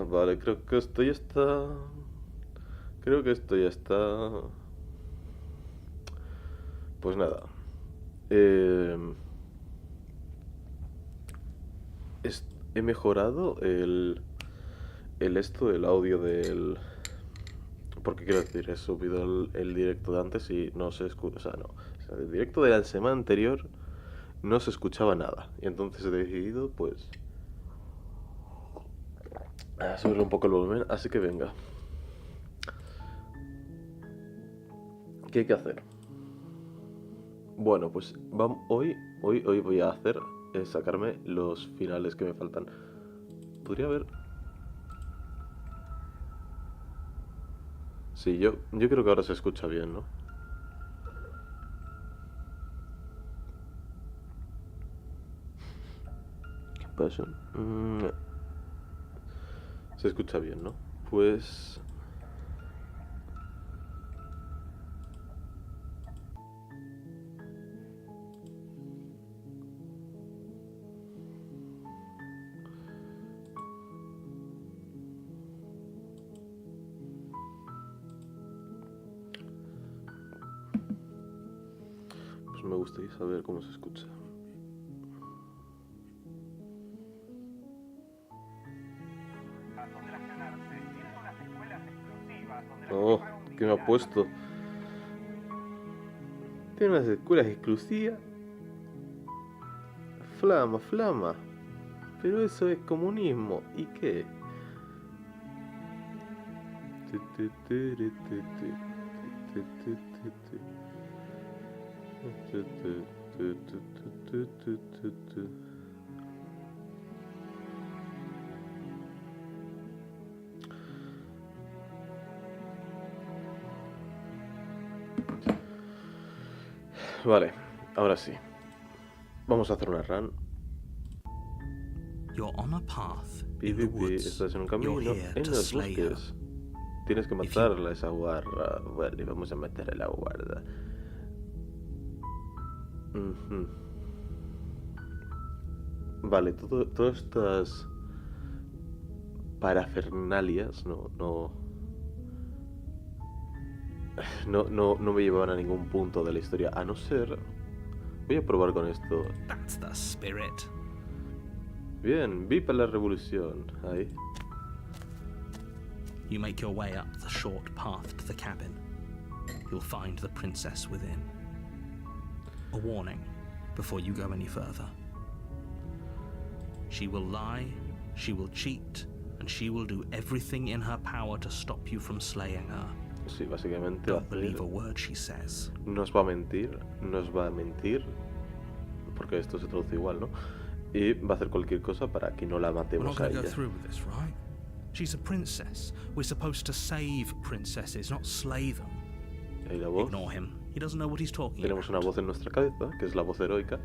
Vale, creo que esto ya está. Creo que esto ya está. Pues nada. Eh, He mejorado el audio del. Porque quiero decir, he subido el directo de antes y no se escucha. O sea, no. O sea, el directo de la semana anterior no se escuchaba nada. Y entonces he decidido, pues. Subir un poco el volumen. Así que venga. ¿Qué hay que hacer? Bueno, pues hoy voy a hacer sacarme los finales que me faltan. Podría haber. Sí, yo creo que ahora se escucha bien, ¿no? ¿Qué pasa? Se escucha bien, ¿no? Pues. Pues me gustaría saber cómo se escucha. Oh, ¿qué me ha puesto? Tiene unas escuelas exclusivas. Flama, flama. Pero eso es comunismo. ¿Y qué? Vale, ahora sí. Vamos a hacer una run. You're on a path in the PvP, woods. estás en un camino You're here en to los slay her. bosques. Tienes que matarla a esa guarra. Vale, vamos a matar a la guarda. Vale, todas estas parafernalias no me llevaban a ningún punto de la historia, a no ser. Voy a probar con esto. That's the spirit. Bien, viva la revolución. Ahí. You make your way up the short path to the cabin. You'll find the princess within. A warning before you go any further. She will lie, she will cheat, and she will do everything in her power to stop you from slaying her. Sí, básicamente Don't believe a word she says. nos va a mentir, porque esto se traduce igual, ¿no? Y va a hacer cualquier cosa para que no la We're not matemos a going to go ella. through with this, right? She's a princess. We're supposed to save princesses, not slay them. Ahí la voz. Ignore him. He doesn't know what he's talking Tenemos una about. voz en nuestra cabeza, que es la voz heroica,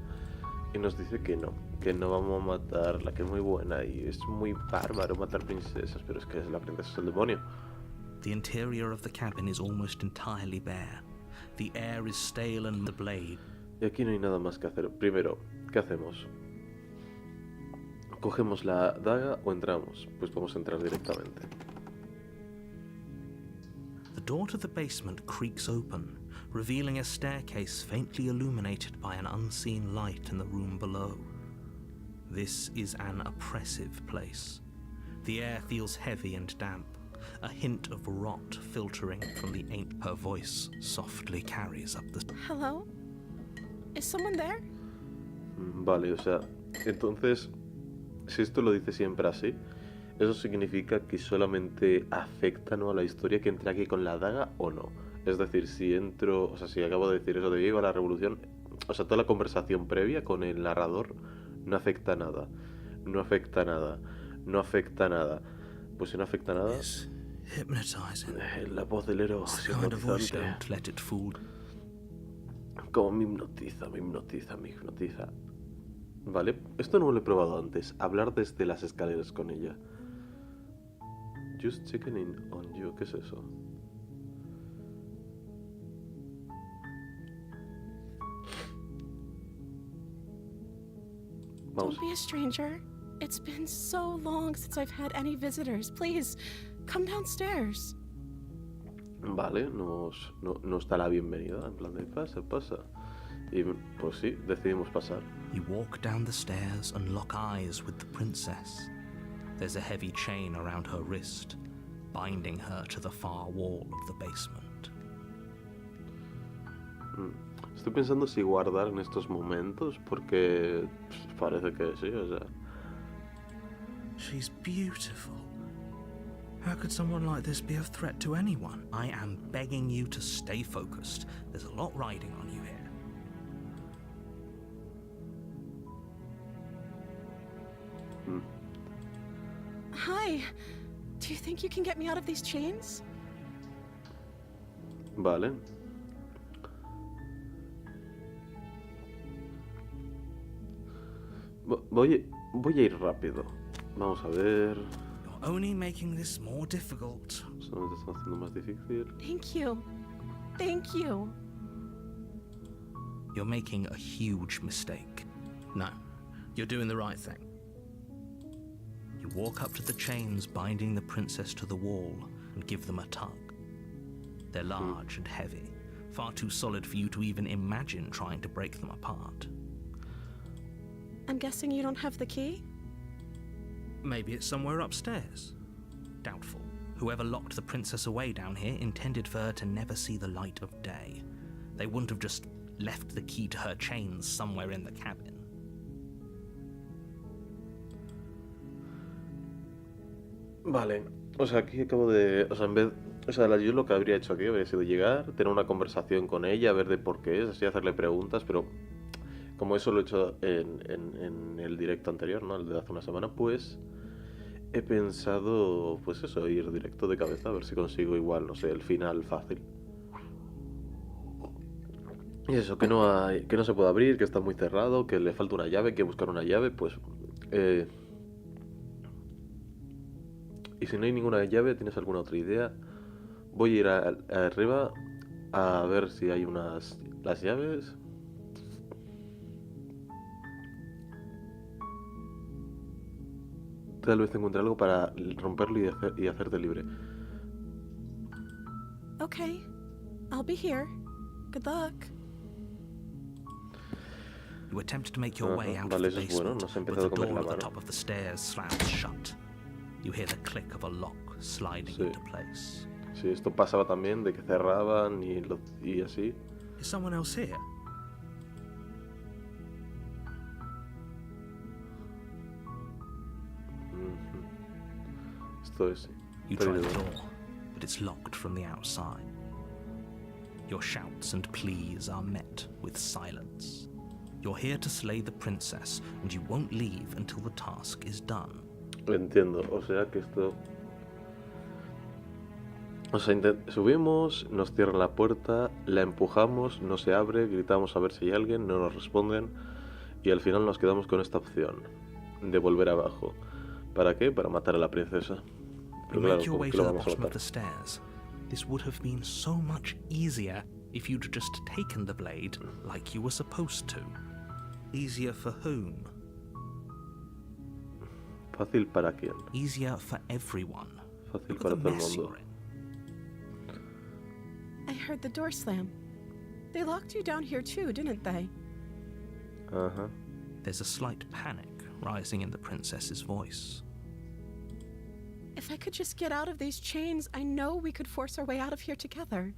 y nos dice que no vamos a matarla, que es muy buena y es muy bárbaro matar princesas, pero es que la princesa es el demonio. The interior of the cabin is almost entirely bare. The air is stale and the blade. Y aquí no hay nada más que hacer. Primero, ¿qué hacemos? ¿Cogemos la daga o entramos? Pues vamos a entrar directamente. The door to the basement creaks open, revealing a staircase faintly illuminated by an unseen light in the room below. This is an oppressive place. The air feels heavy and damp. A hint of rot filtering from the aint. Her voice softly carries up the... Hello? Is someone there? Vale, o sea, entonces, si esto lo dice siempre así, eso significa que solamente afecta, ¿no?, a la historia que entre aquí con la daga o no. Es decir, si entro, o sea, si acabo de decir eso de viva la revolución, o sea, toda la conversación previa con el narrador no afecta nada. No afecta nada. No afecta nada. Pues si no afecta nada... It's hypnotizing. La voz del héroe It's es the kind of voice, hipnotizante. don't let it fool. Como me hipnotiza. Vale, esto no lo he probado antes. Hablar desde las escaleras con ella. Just checking in on you. ¿Qué es eso? Vamos. Don't be a stranger. It's been so long since I've had any visitors. Please, come downstairs. Vale, nos da la bienvenida. En plan de pasa, pasa. Y pues sí, decidimos pasar. You walk down the stairs and lock eyes with the princess. There's a heavy chain around her wrist, binding her to the far wall of the basement. Estoy pensando si guardar en estos momentos porque parece que sí, o sea. She's beautiful. How could someone like this be a threat to anyone? I am begging you to stay focused. There's a lot riding on you here. Hi. Do you think you can get me out of these chains? Vale. Voy a ir rápido. Vamos a ver. You're only making this more difficult. Solamente está haciendo más difícil. Thank you. Thank you. You're making a huge mistake. No, you're doing the right thing. You walk up to the chains binding the princess to the wall and give them a tug. They're large and heavy, far too solid for you to even imagine trying to break them apart. I'm guessing you don't have the key? Maybe it's somewhere upstairs. Doubtful. Whoever locked the princess away down here intended for her to never see the light of day. They wouldn't have just left the key to her chains somewhere in the cabin. Vale, o sea, aquí acabo de... O sea, en vez... O sea, yo lo que habría hecho aquí habría sido llegar, tener una conversación con ella, ver de por qué es, así hacerle preguntas, pero como eso lo he hecho en el directo anterior, ¿no? El de hace una semana, pues he pensado, pues eso, ir directo de cabeza, a ver si consigo igual, no sé, el final fácil. Y eso, que no se puede abrir, que está muy cerrado, que le falta una llave, que buscar una llave, pues... Y si no hay ninguna llave, ¿tienes alguna otra idea? Voy a ir arriba a ver si hay las llaves. Tal vez encuentre algo para romperlo y hacerte libre. Okay. I'll be here. Good luck. You attempt to make your way out vale, of the eso es bueno. basement, Nos ha but empezado the a comer door la at the mano. top of the stairs slams shut. You hear the click of a lock sliding Sí. into place. Sí, esto pasaba también, de que cerraban y así. Is someone else here? Esto es... You try the door, but it's locked from the outside. Your shouts and pleas are met with silence. You're here to slay the princess, and you won't leave until the task is done. Entiendo, o sea que esto... O sea, subimos, nos cierran la puerta, la empujamos, no se abre, gritamos a ver si hay alguien, no nos responden y al final nos quedamos con esta opción de volver abajo. ¿Para qué? Para matar a la princesa. You Pero claro, make your ¿por way qué to lo the vamos a bottom of matar? the stairs. This would have been so much easier if you'd just taken the blade like you were supposed to. Easier for whom? ¿Fácil para quién? Easier for everyone. Fácil Look para at todo the el mess mundo. you're in. I heard the door slam. They locked you down here too, didn't they? Ajá. There's a slight panic rising in the princess's voice. If I could just get out of these chains, I know we could force our way out of here together.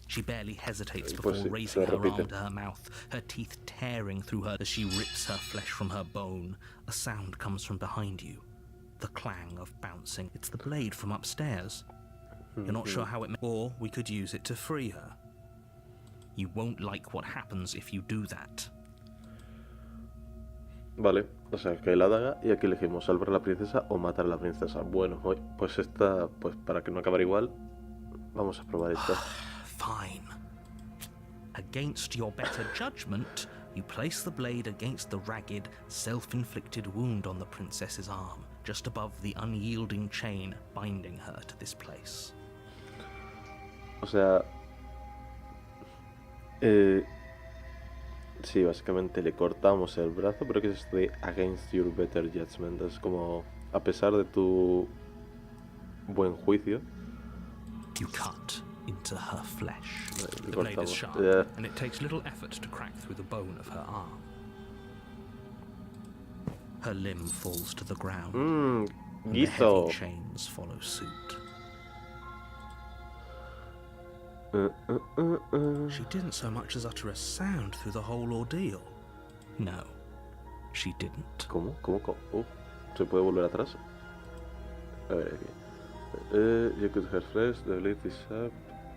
She barely hesitates Pues before sí, raising se her repite. arm to her mouth, her teeth tearing through her as she rips her flesh from her bone. A sound comes from behind you. The clang of bouncing. It's the blade from upstairs. You're not sure how it may... Or we could use it to free her. You won't like what happens if you do that. Vale, o sea que la daga y aquí elegimos salvar a la princesa o matar a la princesa. Bueno, pues esta, pues para que no acabar igual, vamos a probar esta. Fine. Against your better judgment, you place the blade against the ragged, self-inflicted wound on the princess's arm. just above the unyielding chain binding her to this place. O sea... sí, básicamente le cortamos el brazo, pero que es esto de against your better judgment. Es como, a pesar de tu buen juicio. You cut into her flesh. Le The blade is cortamos. sharp, and it takes little effort to crack through the bone of her arm. Her limb falls to the ground, and the Guiso. heavy chains follow suit. She didn't so much as utter a sound through the whole ordeal. No, she didn't. ¿Cómo? ¿Se puede volver atrás? A ver aquí. You could her flesh, the blade is sharp,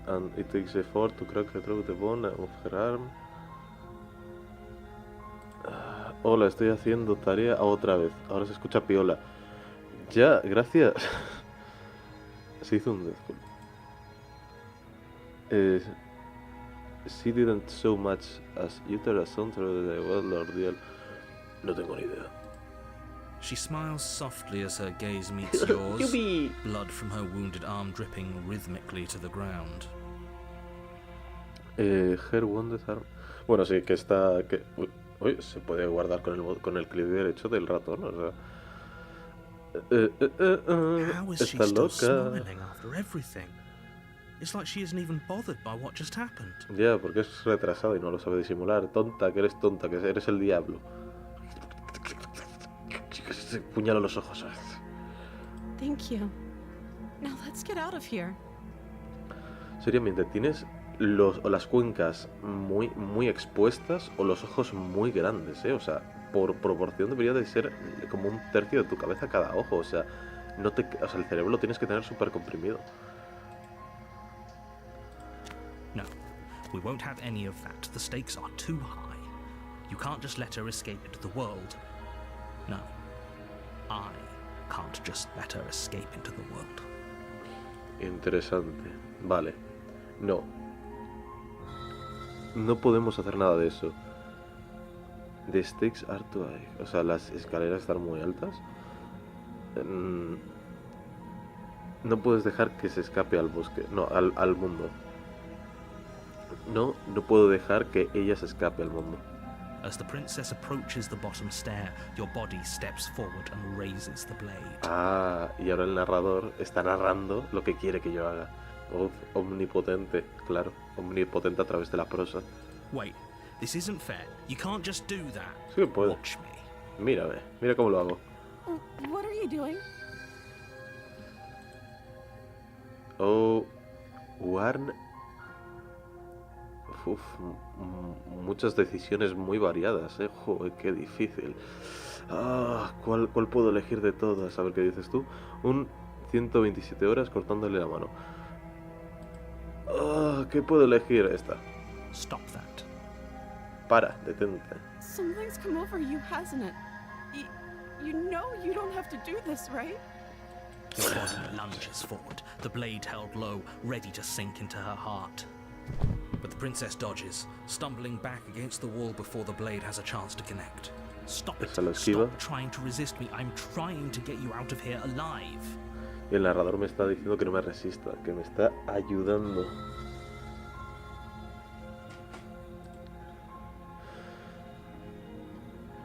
and it takes effort to crack through the bone of her arm. Hola, estoy haciendo tarea otra vez. Ahora se escucha piola. Ya, gracias. Se hizo un Deathpool. She didn't so much as utter a sound through the well ordeal. No tengo ni idea. She smiles softly as her gaze meets yours, Yubi. blood from her wounded arm dripping rhythmically to the ground. Her wounded arm. Bueno, sí, que está... Que... Uy, se puede guardar con el clic derecho del ratón, o sea... How is she Está still loca. smiling after everything? It's like she isn't even bothered by what just happened. Ya, porque es retrasado y no lo sabe disimular. Tonta, que eres el diablo. Puñala los ojos. Thank you. Now let's get out of here. Seriamente, tienes las cuencas muy expuestas o los ojos muy grandes, ¿eh? O sea, por proporción debería de ser como un tercio de tu cabeza cada ojo. O sea, el cerebro lo tienes que tener súper comprimido. No, we won't have any of that. The stakes are too high. You can't just let her escape into the world. No, I can't just let her escape into the world. Interesante. Vale. No. No podemos hacer nada de eso. The stakes are too high. O sea, las escaleras están muy altas. No puedes dejar que se escape al bosque. No, al mundo. No puedo dejar que ella se escape al mundo. As the princess approaches the bottom stair, your body steps forward and raises the blade. Ah, y ahora el narrador está narrando lo que quiere que yo haga. Omnipotente, claro. Omnipotente a través de la prosa. Wait, this isn't fair. You can't just do that. Sí que puedo. Watch me. Mírame, mira cómo lo hago. What are you doing? Oh, Warn. Uf, muchas decisiones muy variadas, joder, qué difícil. ¿Cuál puedo elegir de todas? A ver qué dices tú. 127 horas cortándole la mano. ¿Qué puedo elegir? Esta. Stop that. Para, detente. Something's come over you, hasn't it? You know you don't have to do this, right? Your body lunges forward, the blade held low, ready to sink into her heart. But the princess dodges, stumbling back against the wall before the blade has a chance to connect. Stop it. Esa lo esquiva. Stop trying to resist me. I'm trying to get you out of here alive. Y el narrador me está diciendo que no me resista, que me está ayudando.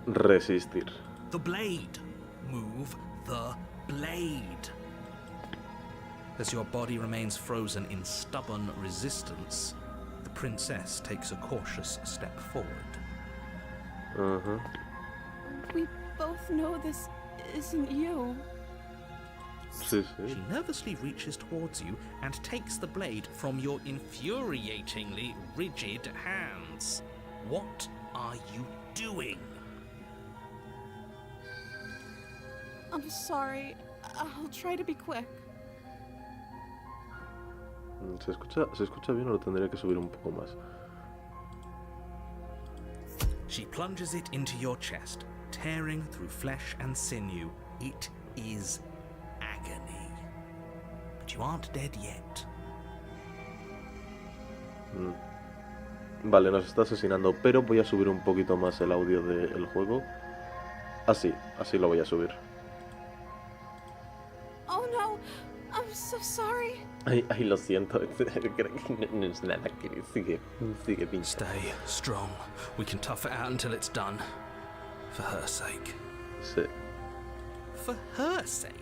Resistir. The blade. Move the blade. As your body remains frozen in stubborn resistance, the princess takes a cautious step forward. We both know this isn't you. Sí, sí. She nervously reaches towards you and takes the blade from your infuriatingly rigid hands. What are you doing? I'm sorry. I'll try to be quick. ¿Se escucha bien o lo tendría que subir un poco más? She plunges it into your chest, tearing through flesh and sinew. It is agony. But you aren't dead yet. Vale, nos está asesinando, pero voy a subir un poquito más el audio del juego. Así lo voy a subir. I'm so sorry. Ay, lo siento. No es nada, que sigue pinche. Stay strong. We can tough it out until it's done. For her sake. Sí. For her sake?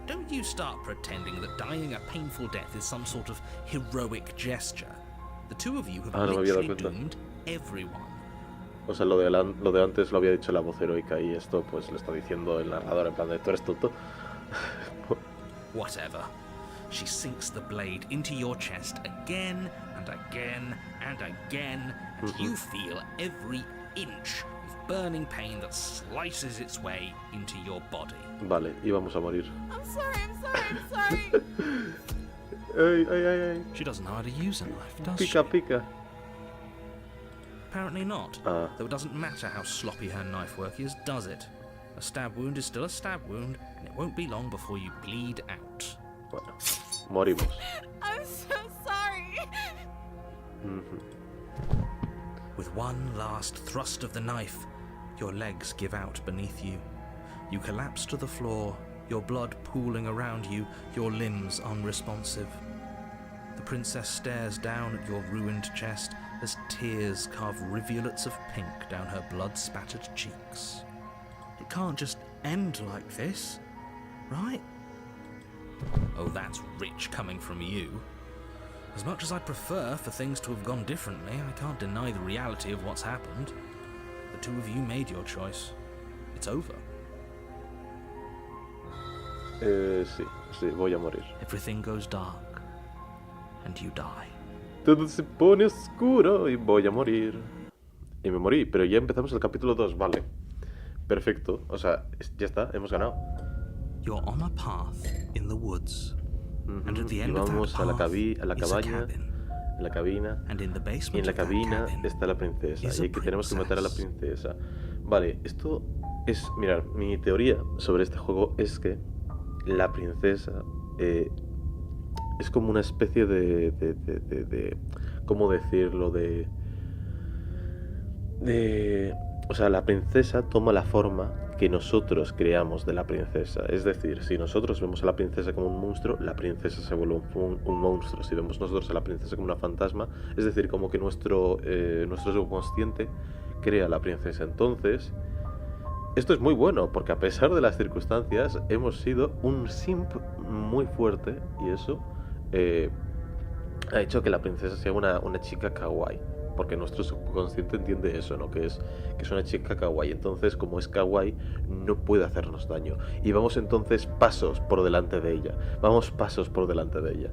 Don't you start pretending that dying a painful death is some sort of heroic gesture. The two of you have no me había dado literally cuenta. doomed everyone. O sea, lo de antes lo había dicho la voz heroica y esto pues lo está diciendo el narrador en plan de tú eres tonto. Whatever. She sinks the blade into your chest again and again and again, and you feel every inch of burning pain that slices its way into your body. Vale, y vamos a morir. I'm sorry. Ay. She doesn't know how to use a knife, does Pica, she? pica. Apparently not. Ah. Though it doesn't matter how sloppy her knife work is, does it? A stab wound is still a stab wound, and it won't be long before you bleed out. Bueno, morimos. I'm so sorry. With one last thrust of the knife, your legs give out beneath you. You collapse to the floor, your blood pooling around you, your limbs unresponsive. The princess stares down at your ruined chest as tears carve rivulets of pink down her blood-spattered cheeks. It can't just end like this, right? Oh, that's rich coming from you. As much as I'd prefer for things to have gone differently, I can't deny the reality of what's happened. The two of you made your choice. It's over. Sí, voy a morir. Everything goes dark, and you die. Todo se pone oscuro y voy a morir. Y me morí, pero ya empezamos el capítulo 2, vale. Perfecto, o sea, ya está, hemos ganado. You're on a path in the woods, and at the Y end of that vamos a la path cabaña, cabin, en la cabina, and in the y basement en la of that cabina cabin está la princesa, is y a que tenemos que matar a la princess. princesa. Vale, esto es, mirad, mi teoría sobre este juego es que la princesa es como una especie de ¿cómo decirlo? O sea, la princesa toma la forma que nosotros creamos de la princesa. Es decir, si nosotros vemos a la princesa como un monstruo, la princesa se vuelve un monstruo. Si vemos nosotros a la princesa como una fantasma, es decir, como que nuestro subconsciente crea a la princesa. Entonces, esto es muy bueno, porque a pesar de las circunstancias, hemos sido un simp muy fuerte, y eso ha hecho que la princesa sea una chica kawaii. Porque nuestro subconsciente entiende eso, ¿no? Que es una chica kawaii. Entonces, como es kawaii, no puede hacernos daño. Y vamos entonces pasos por delante de ella. Vamos pasos por delante de ella.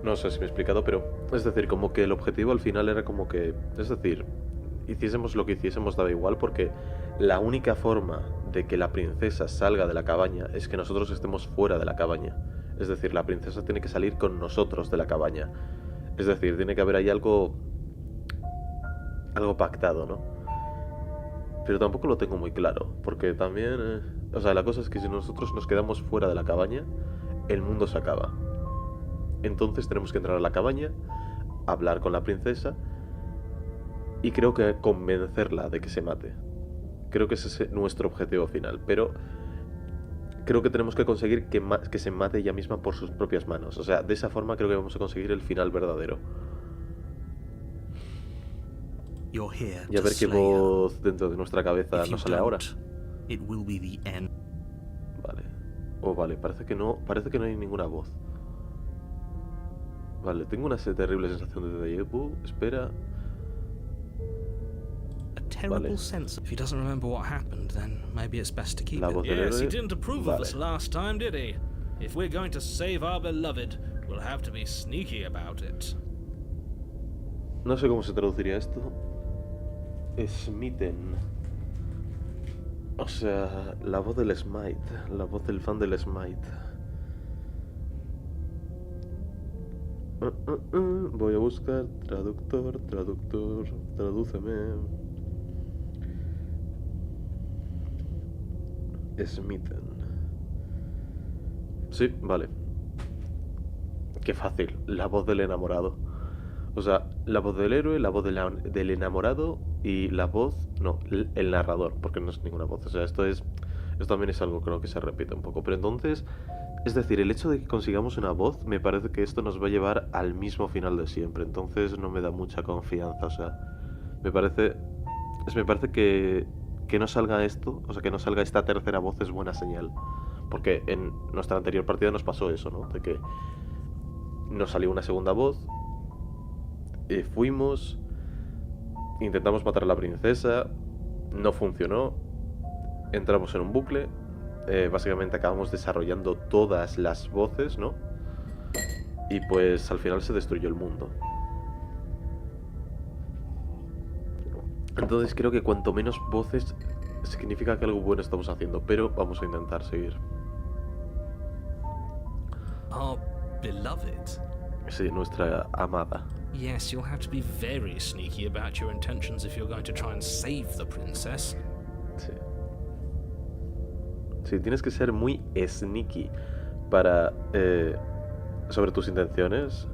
No sé si me he explicado, pero... Es decir, como que el objetivo al final era como que... Es decir, hiciésemos lo que hiciésemos daba igual, porque la única forma de que la princesa salga de la cabaña es que nosotros estemos fuera de la cabaña. Es decir, la princesa tiene que salir con nosotros de la cabaña. Es decir, tiene que haber ahí algo pactado, ¿no? Pero tampoco lo tengo muy claro, porque también... o sea, la cosa es que si nosotros nos quedamos fuera de la cabaña, el mundo se acaba. Entonces tenemos que entrar a la cabaña, hablar con la princesa y creo que convencerla de que se mate. Creo que ese es nuestro objetivo final, pero... Creo que tenemos que conseguir que se mate ella misma por sus propias manos. O sea, de esa forma creo que vamos a conseguir el final verdadero. Y a ver qué voz dentro de nuestra cabeza nos sale ahora. Vale. Oh, vale, parece que no hay ninguna voz. Vale, tengo una terrible sensación de déjà vu. Espera. Terrible sense. If he doesn't remember what happened, then maybe it's best to keep La it. voz del Yes, he héroe. didn't approve of us last time, did he? If we're going to save our beloved, we'll have to be sneaky about it. No sé cómo se traduciría esto. Smitten. O sea, la voz del Smite. La voz del fan del Smite. Voy a buscar traductor, tradúceme. Smitten. Sí, vale. Qué fácil. La voz del enamorado. O sea, la voz del héroe, la voz del enamorado y la voz... No, el narrador, porque no es ninguna voz. O sea, esto es Esto también es algo creo que se repite un poco. Pero entonces, es decir, el hecho de que consigamos una voz, me parece que esto nos va a llevar al mismo final de siempre. Entonces no me da mucha confianza. O sea, me parece que no salga esto, o sea, que no salga esta tercera voz es buena señal. Porque en nuestra anterior partida nos pasó eso, ¿no? De que nos salió una segunda voz, fuimos, intentamos matar a la princesa, no funcionó, entramos en un bucle, básicamente acabamos desarrollando todas las voces, ¿no? Y pues al final se destruyó el mundo. Entonces creo que cuanto menos voces significa que algo bueno estamos haciendo, pero vamos a intentar seguir. Our beloved? Sí, nuestra amada. Yes, you'll have to be very sneaky about your intentions if you're going to try and save the princess. Sí. Sí, tienes que ser muy sneaky para sobre tus intenciones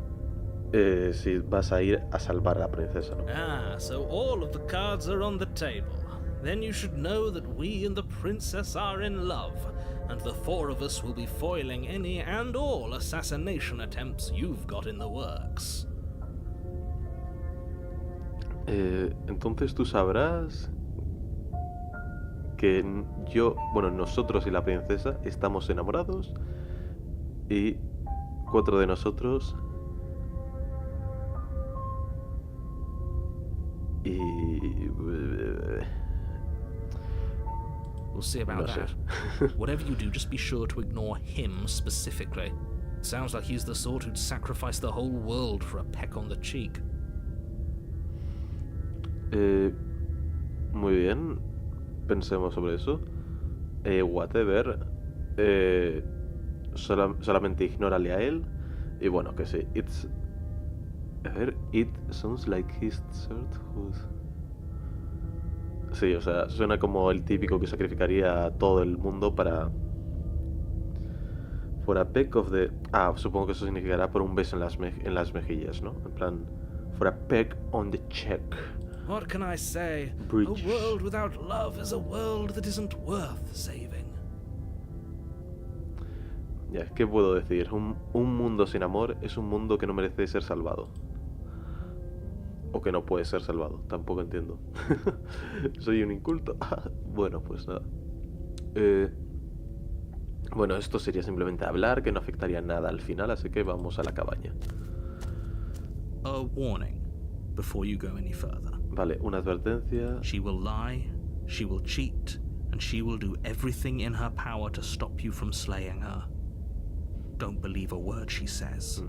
si vas a ir a salvar a la princesa, ¿no? Ah, so all of the cards are on the table. Then you should know that we and the princess are in love, and the four of us will be foiling any and all assassination attempts you've got in the works. Entonces tú sabrás que nosotros y la princesa estamos enamorados y 4 de nosotros y We'll see about no sé. that. Whatever you do, just be sure to ignore him specifically. Sounds like he's the sort who'd sacrifice the whole world for a peck on the cheek. Muy bien, pensemos sobre eso. Whatever. Solamente ignórale a él. Y bueno, que sí. It sounds like his sort who's... Sí, o sea, suena como el típico que sacrificaría a todo el mundo para... For a peck of the... Ah, supongo que eso significará por un beso en las mejillas, ¿no? En plan, for a peck on the cheek. What can I say? Bridge. A world without love is a world that isn't worth saving. Ya, ¿qué puedo decir? Un mundo sin amor es un mundo que no merece ser salvado. O que no puede ser salvado, tampoco entiendo. Soy un inculto. Bueno, pues nada. Bueno, esto sería simplemente hablar, que no afectaría nada al final, así que vamos a la cabaña. A warning before you go any further. Vale, una advertencia. She will lie, she will cheat, and she will do everything in her power to stop you from slaying her. Don't believe a word she says.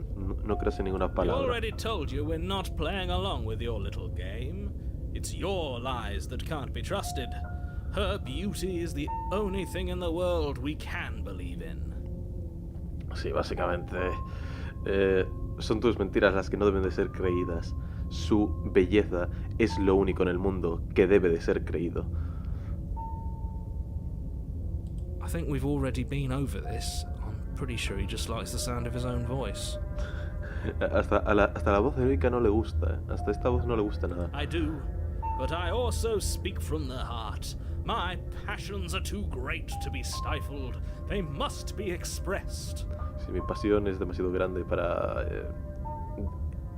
No creas en ninguna We palabra. already told you we're not playing along with your little game. It's your lies that can't be trusted. Her beauty is the only thing in the world we can believe in. Sí, básicamente son tus mentiras las que no deben de ser creídas. Su belleza es lo único en el mundo que debe de ser creído. I think we've already been over this. I'm pretty sure he just likes the sound of his own voice. Hasta la voz heroica no le gusta, ¿eh? Hasta esta voz no le gusta nada. I do, but I also speak from the heart. My passions are too great to be stifled. They must be expressed. Si mi pasión es demasiado grande para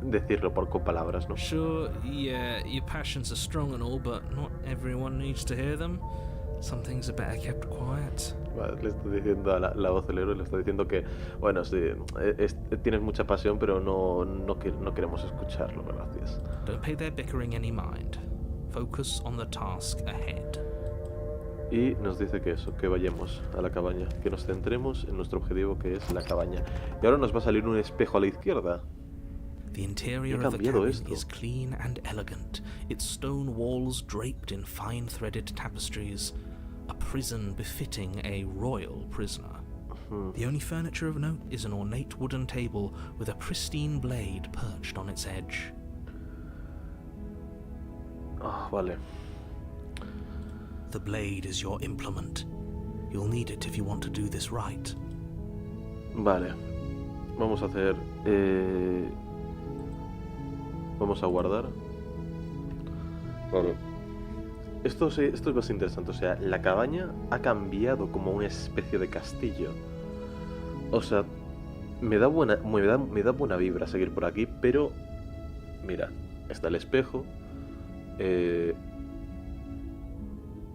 decirlo con palabras, ¿no? Sure, yeah, your passions are strong and all, but not everyone needs to hear them. Some things are better kept quiet. Vale, le estoy diciendo a la voz del héroe, le estoy diciendo que, bueno, sí, tienes mucha pasión, pero no queremos escucharlo, gracias. Don't pay their bickering any mind. Focus on the task ahead. Y nos dice que eso, que vayamos a la cabaña, que nos centremos en nuestro objetivo, que es la cabaña. Y ahora nos va a salir un espejo a la izquierda. The interior of the cabin is clean and elegant, its stone walls draped in fine-threaded tapestries, a prison befitting a royal prisoner. The only furniture of note is an ornate wooden table with a pristine blade perched on its edge. Ah, vale. The blade is your implement. You'll need it if you want to do this right. Vale. Vamos a hacer... Vamos a guardar. Vale. esto es más interesante. O sea, la cabaña ha cambiado como una especie de castillo. O sea, me da buena vibra seguir por aquí, pero mira, está el espejo.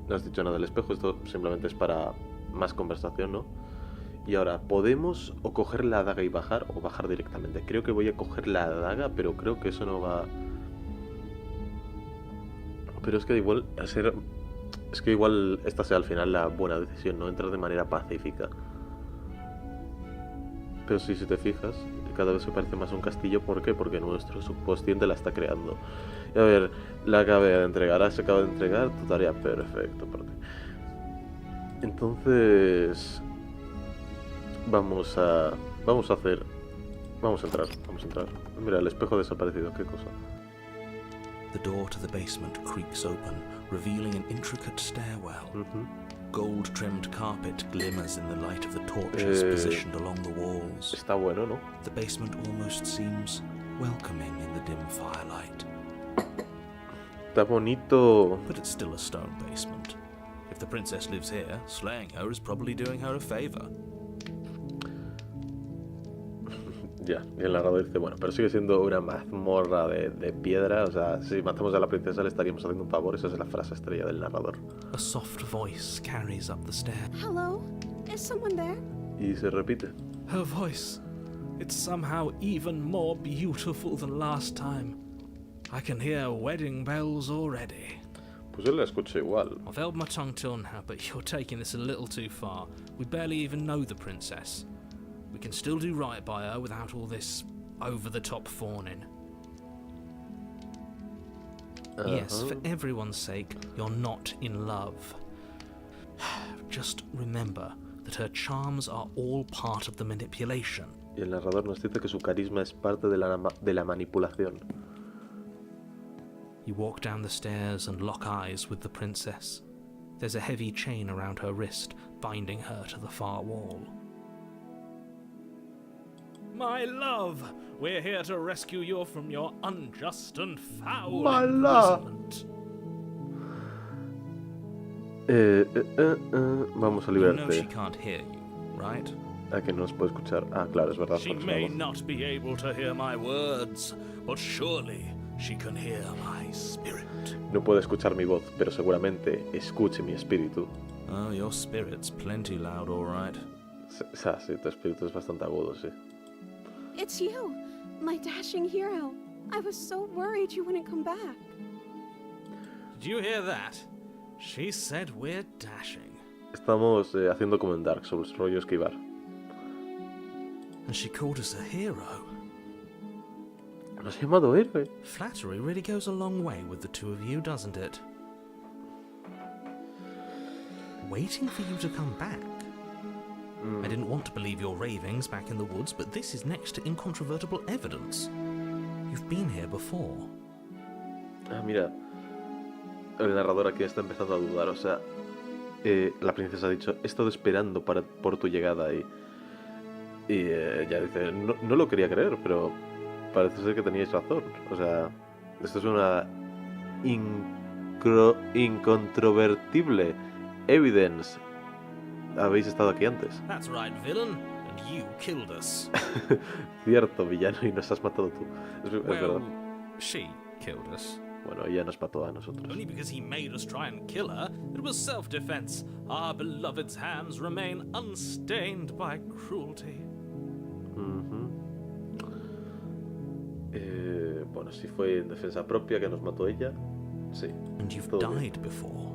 No has dicho nada del espejo, esto simplemente es para más conversación, ¿no? Y ahora, podemos o coger la daga y bajar, o bajar directamente. Creo que voy a coger la daga, pero creo que eso no va... Pero es que igual es que igual esta sea al final la buena decisión, ¿no? Entrar de manera pacífica. Pero sí, si te fijas, cada vez se parece más a un castillo. ¿Por qué? Porque nuestro subconsciente la está creando. Y a ver, la acabé de entregar. Ahora se acaba de entregar tu tarea. Perfecto, aparte. Entonces... Vamos a entrar. Mira, el espejo ha desaparecido. ¿Qué cosa? The door to the basement creaks open, revealing an intricate stairwell. Gold-trimmed carpet glimmers in the light of the torches positioned along the walls. Está bueno, ¿no? The basement almost seems welcoming in the dim firelight. Está bonito. But it's still a stone basement. If the princess lives here, slaying her is probably doing her a favor. Ya, y el narrador dice, bueno, pero sigue siendo una mazmorra de piedra. O sea, si matamos a la princesa le estaríamos haciendo un favor. Esa es la frase estrella del narrador. A soft voice carries up the stair. Hello? Is someone there? Y se repite. Her voice. It's somehow even more beautiful than last time. I can hear wedding bells already. Pues yo la escucho igual. I've held my tongue till now, but you're taking this a little too far. We barely even know the princess. We can still do right by her without all this over-the-top fawning. Yes, for everyone's sake, you're not in love. Just remember that her charms are all part of the manipulation. Y el narrador nos dice que su carisma es parte de la manipulación. You walk down the stairs and lock eyes with the princess. There's a heavy chain around her wrist, binding her to the far wall. My love, we're here to rescue you from your unjust and foul My love. imprisonment. Vamos a You know liberarte. she can't hear you, right? A que no nos puede escuchar. Ah, claro, es verdad. She porque es may una voz. not be able to hear my words, but surely she can hear my spirit. No puede escuchar mi voz, pero seguramente escuche mi espíritu. Oh, your spirit's plenty loud, all right. O sea, sí, tu espíritu es bastante agudo, sí. It's you, my dashing hero. I was so worried you wouldn't come back. Did you hear that? She said we're dashing. Estamos haciendo como en Dark Souls, rollo esquivar. And she called us a hero. Nos ha llamado héroe. Flattery really goes a long way with the two of you, doesn't it? Waiting for you to come back. I didn't want to believe your ravings back in the woods, but this is next to incontrovertible evidence. You've been here before. Ah, mira. El narrador aquí está empezando a dudar. O sea, la princesa ha dicho, he estado esperando por tu llegada y ella dice, no lo quería creer, pero parece ser que teníais razón. O sea, esto es una incontrovertible evidence. Habéis estado aquí antes. That's right, villain. And you killed us. Cierto, villano, y nos has matado tú. Es verdad. She killed us. Bueno, ella nos mató a nosotros. Only because he made us try and kill her. It was self-defense. Our beloved's hands remain unstained by cruelty. Bueno, si fue en defensa propia que nos mató ella, sí. And you've todo bien. died before.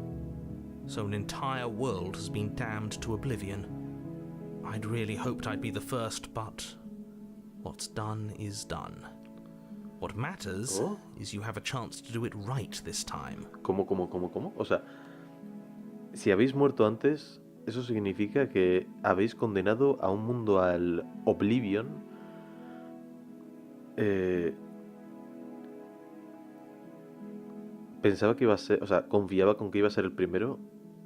So an entire world has been damned to oblivion. I'd really hoped I'd be the first, but what's done is done. What matters is you have a chance to do it right this time. ¿Cómo? O sea, si habéis muerto antes, eso significa que habéis condenado a un mundo al Oblivion. Pensaba que iba a ser, o sea, confiaba con que iba a ser el primero,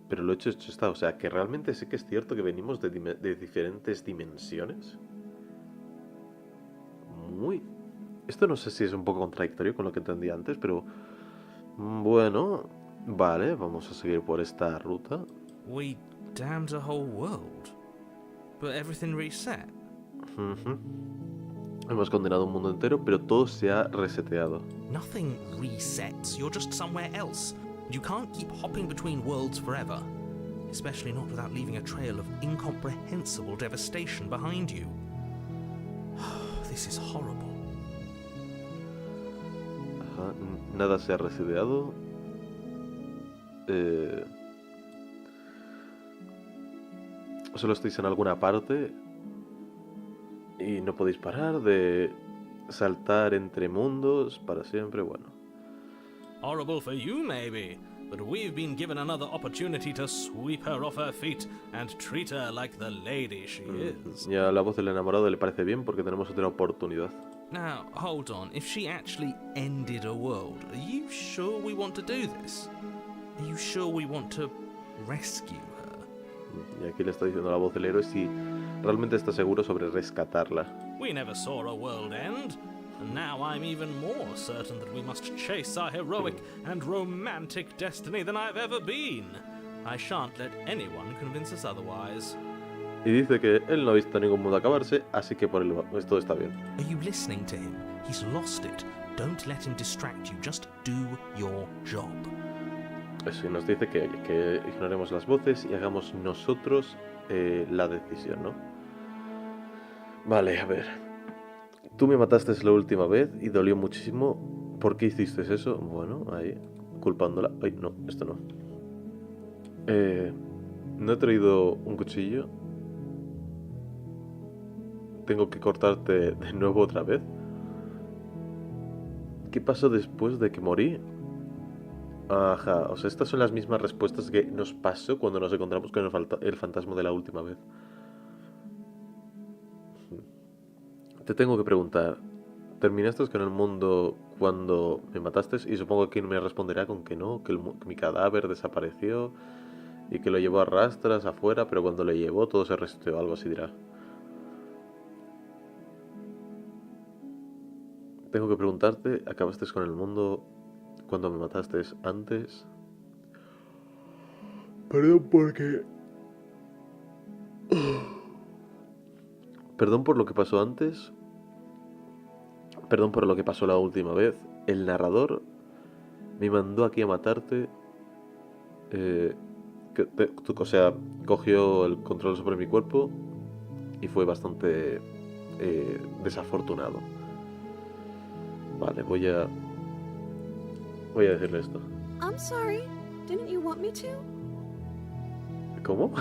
pero lo hecho está. O sea, que realmente sí que es cierto que venimos de diferentes dimensiones. Esto no sé si es un poco contradictorio con lo que entendí antes, pero bueno, Vale, vamos a seguir por esta ruta. We damned a whole world. But everything reset. Ujú. Hemos condenado un mundo entero, pero todo se ha reseteado. Nothing resets. You're just somewhere else. You can't keep hopping between worlds forever. Especially not without leaving a trail of incomprehensible devastation behind you. This is horrible. Ajá, nada se ha reseteado. Solo estáis en alguna parte y no podéis parar de saltar entre mundos para siempre. Bueno, Horrible for you, maybe, but we've been given another opportunity to sweep her off her feet and treat her like the lady she is. y a la voz del enamorado le parece bien porque tenemos otra oportunidad. Now, hold on. If she actually ended a world, are you sure we want to do this? Are you sure we want to rescue her? Y aquí le está diciendo la voz del héroe si realmente está seguro sobre rescatarla. We never saw a world end, and now I'm even more certain that we must chase our heroic and romantic destiny than I've ever been. I shan't let anyone convince us otherwise. Y dice que él no ha visto ningún mundo acabarse, así que por él pues todo está bien. Are you listening to him? He's lost it. Don't let him distract you. Just do your job. Eso, y nos dice que, oye, que ignoremos las voces y hagamos nosotros la decisión, ¿no? Vale, a ver. Tú me mataste la última vez y dolió muchísimo. ¿Por qué hiciste eso? Bueno, ahí, culpándola. Ay, no, esto no. No he traído un cuchillo. Tengo que cortarte de nuevo otra vez. ¿Qué pasó después de que morí? Ajá, o sea, estas son las mismas respuestas que nos pasó cuando nos encontramos con el fantasma de la última vez. Te tengo que preguntar, ¿terminaste con el mundo cuando me mataste? Y supongo que me responderá con que no, que mi cadáver desapareció y que lo llevó a rastras afuera, pero cuando lo llevó todo se reseteó, algo así dirá. Tengo que preguntarte, ¿acabaste con el mundo cuando me mataste antes? Perdón porque... Perdón por lo que pasó antes. Perdón por lo que pasó la última vez. El narrador me mandó aquí a matarte. O sea, cogió el control sobre mi cuerpo y fue bastante desafortunado. Vale, voy a decirle esto. I'm sorry. Didn't you want me to? ¿Cómo?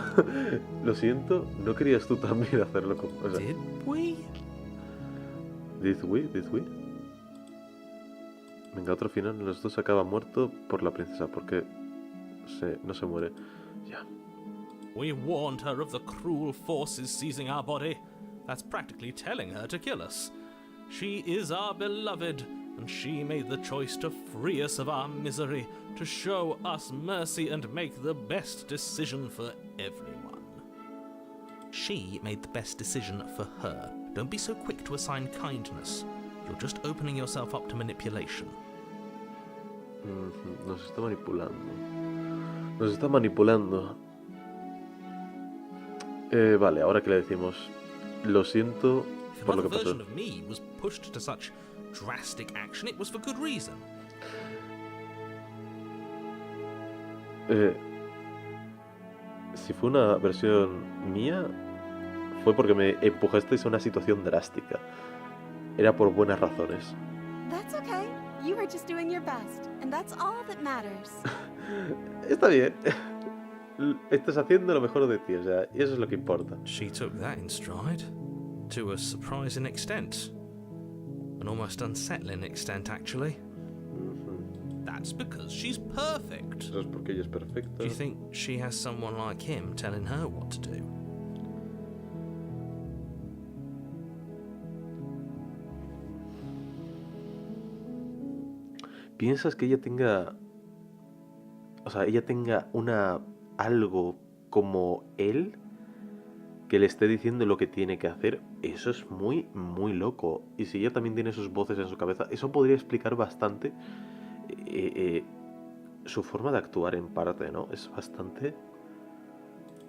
Lo siento, ¿no querías tú también hacerlo? O sea, Did we? Did we? Venga, otro final. Los dos acaban muertos por la princesa. Porque no se muere. Ya. We warned her of the cruel forces seizing our body. That's practically telling her to kill us. She is our beloved, and she made the choice to free us of our misery, to show us mercy and make the best decision for everyone. She made the best decision for her. Don't be so quick to assign kindness. You're just opening yourself up to manipulation. Nos está manipulando. Vale, ahora que le decimos, lo siento If por lo another que pasó. version of me was pushed to such drastic action, it was for good reason. Si fue una versión mía, fue porque me empujasteis a una situación drástica. Era por buenas razones. That's okay. You were just doing your best, and that's all that matters. Está bien. Estás haciendo lo mejor de ti, o sea, y eso es lo que importa. She took that in stride. To a surprising extent. An almost unsettling extent, actually. That's because she's perfect. Eso es porque ella es perfecta. Do you think she has someone like him telling her what to do? ¿Piensas que ella tenga... O sea, ella tenga algo como él que le esté diciendo lo que tiene que hacer? Eso es muy, muy loco. Y si ella también tiene sus voces en su cabeza, eso podría explicar bastante su forma de actuar en parte, ¿no? Es bastante...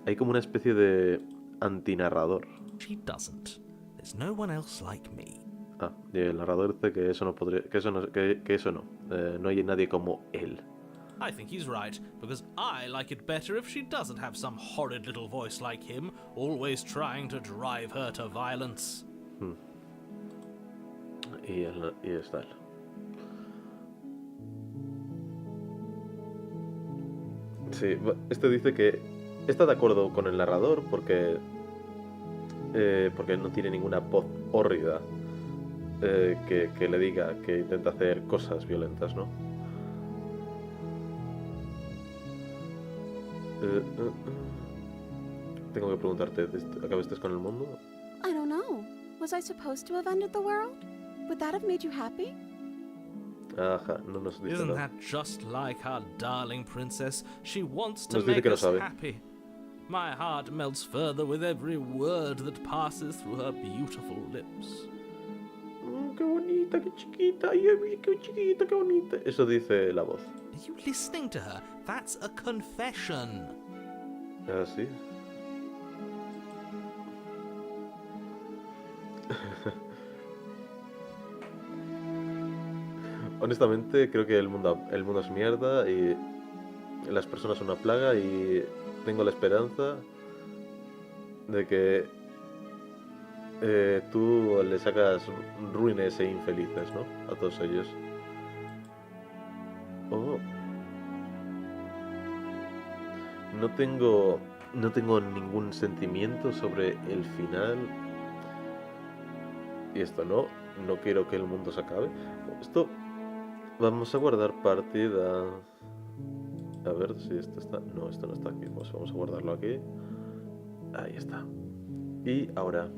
Hay como una especie de antinarrador. She doesn't. There's no one else like me. Ah, y el narrador dice que eso no podría... Que eso no... no hay nadie como él. I think he's right, because I like it better if she doesn't have some horrid little voice like him, always trying to drive her to violence. Y está él. Sí, este dice que está de acuerdo con el narrador porque no tiene ninguna voz hórrida que le diga que intenta hacer cosas violentas, ¿no? Tengo que preguntarte, ¿acabaste con el mundo? I don't know. Was I supposed to have ended the world? Would that have made you happy? Ajá, no nos dice Isn't nada. that just like our darling princess? She wants to Nos dice make que lo us sabe. happy. My heart melts further with every word that passes through her beautiful lips. Qué bonita, qué chiquita, ay, qué chiquita, qué bonita. Eso dice la voz. Are you listening to her? That's a confession. Ah, sí. Honestamente, creo que el mundo es mierda y las personas son una plaga y tengo la esperanza de que tú le sacas ruines e infelices, ¿no? A todos ellos. Oh. No tengo ningún sentimiento sobre el final. Y esto no quiero que el mundo se acabe. Esto vamos a guardar partida. A ver si esto está. No, esto no está aquí. Pues vamos a guardarlo aquí. Ahí está. Y ahora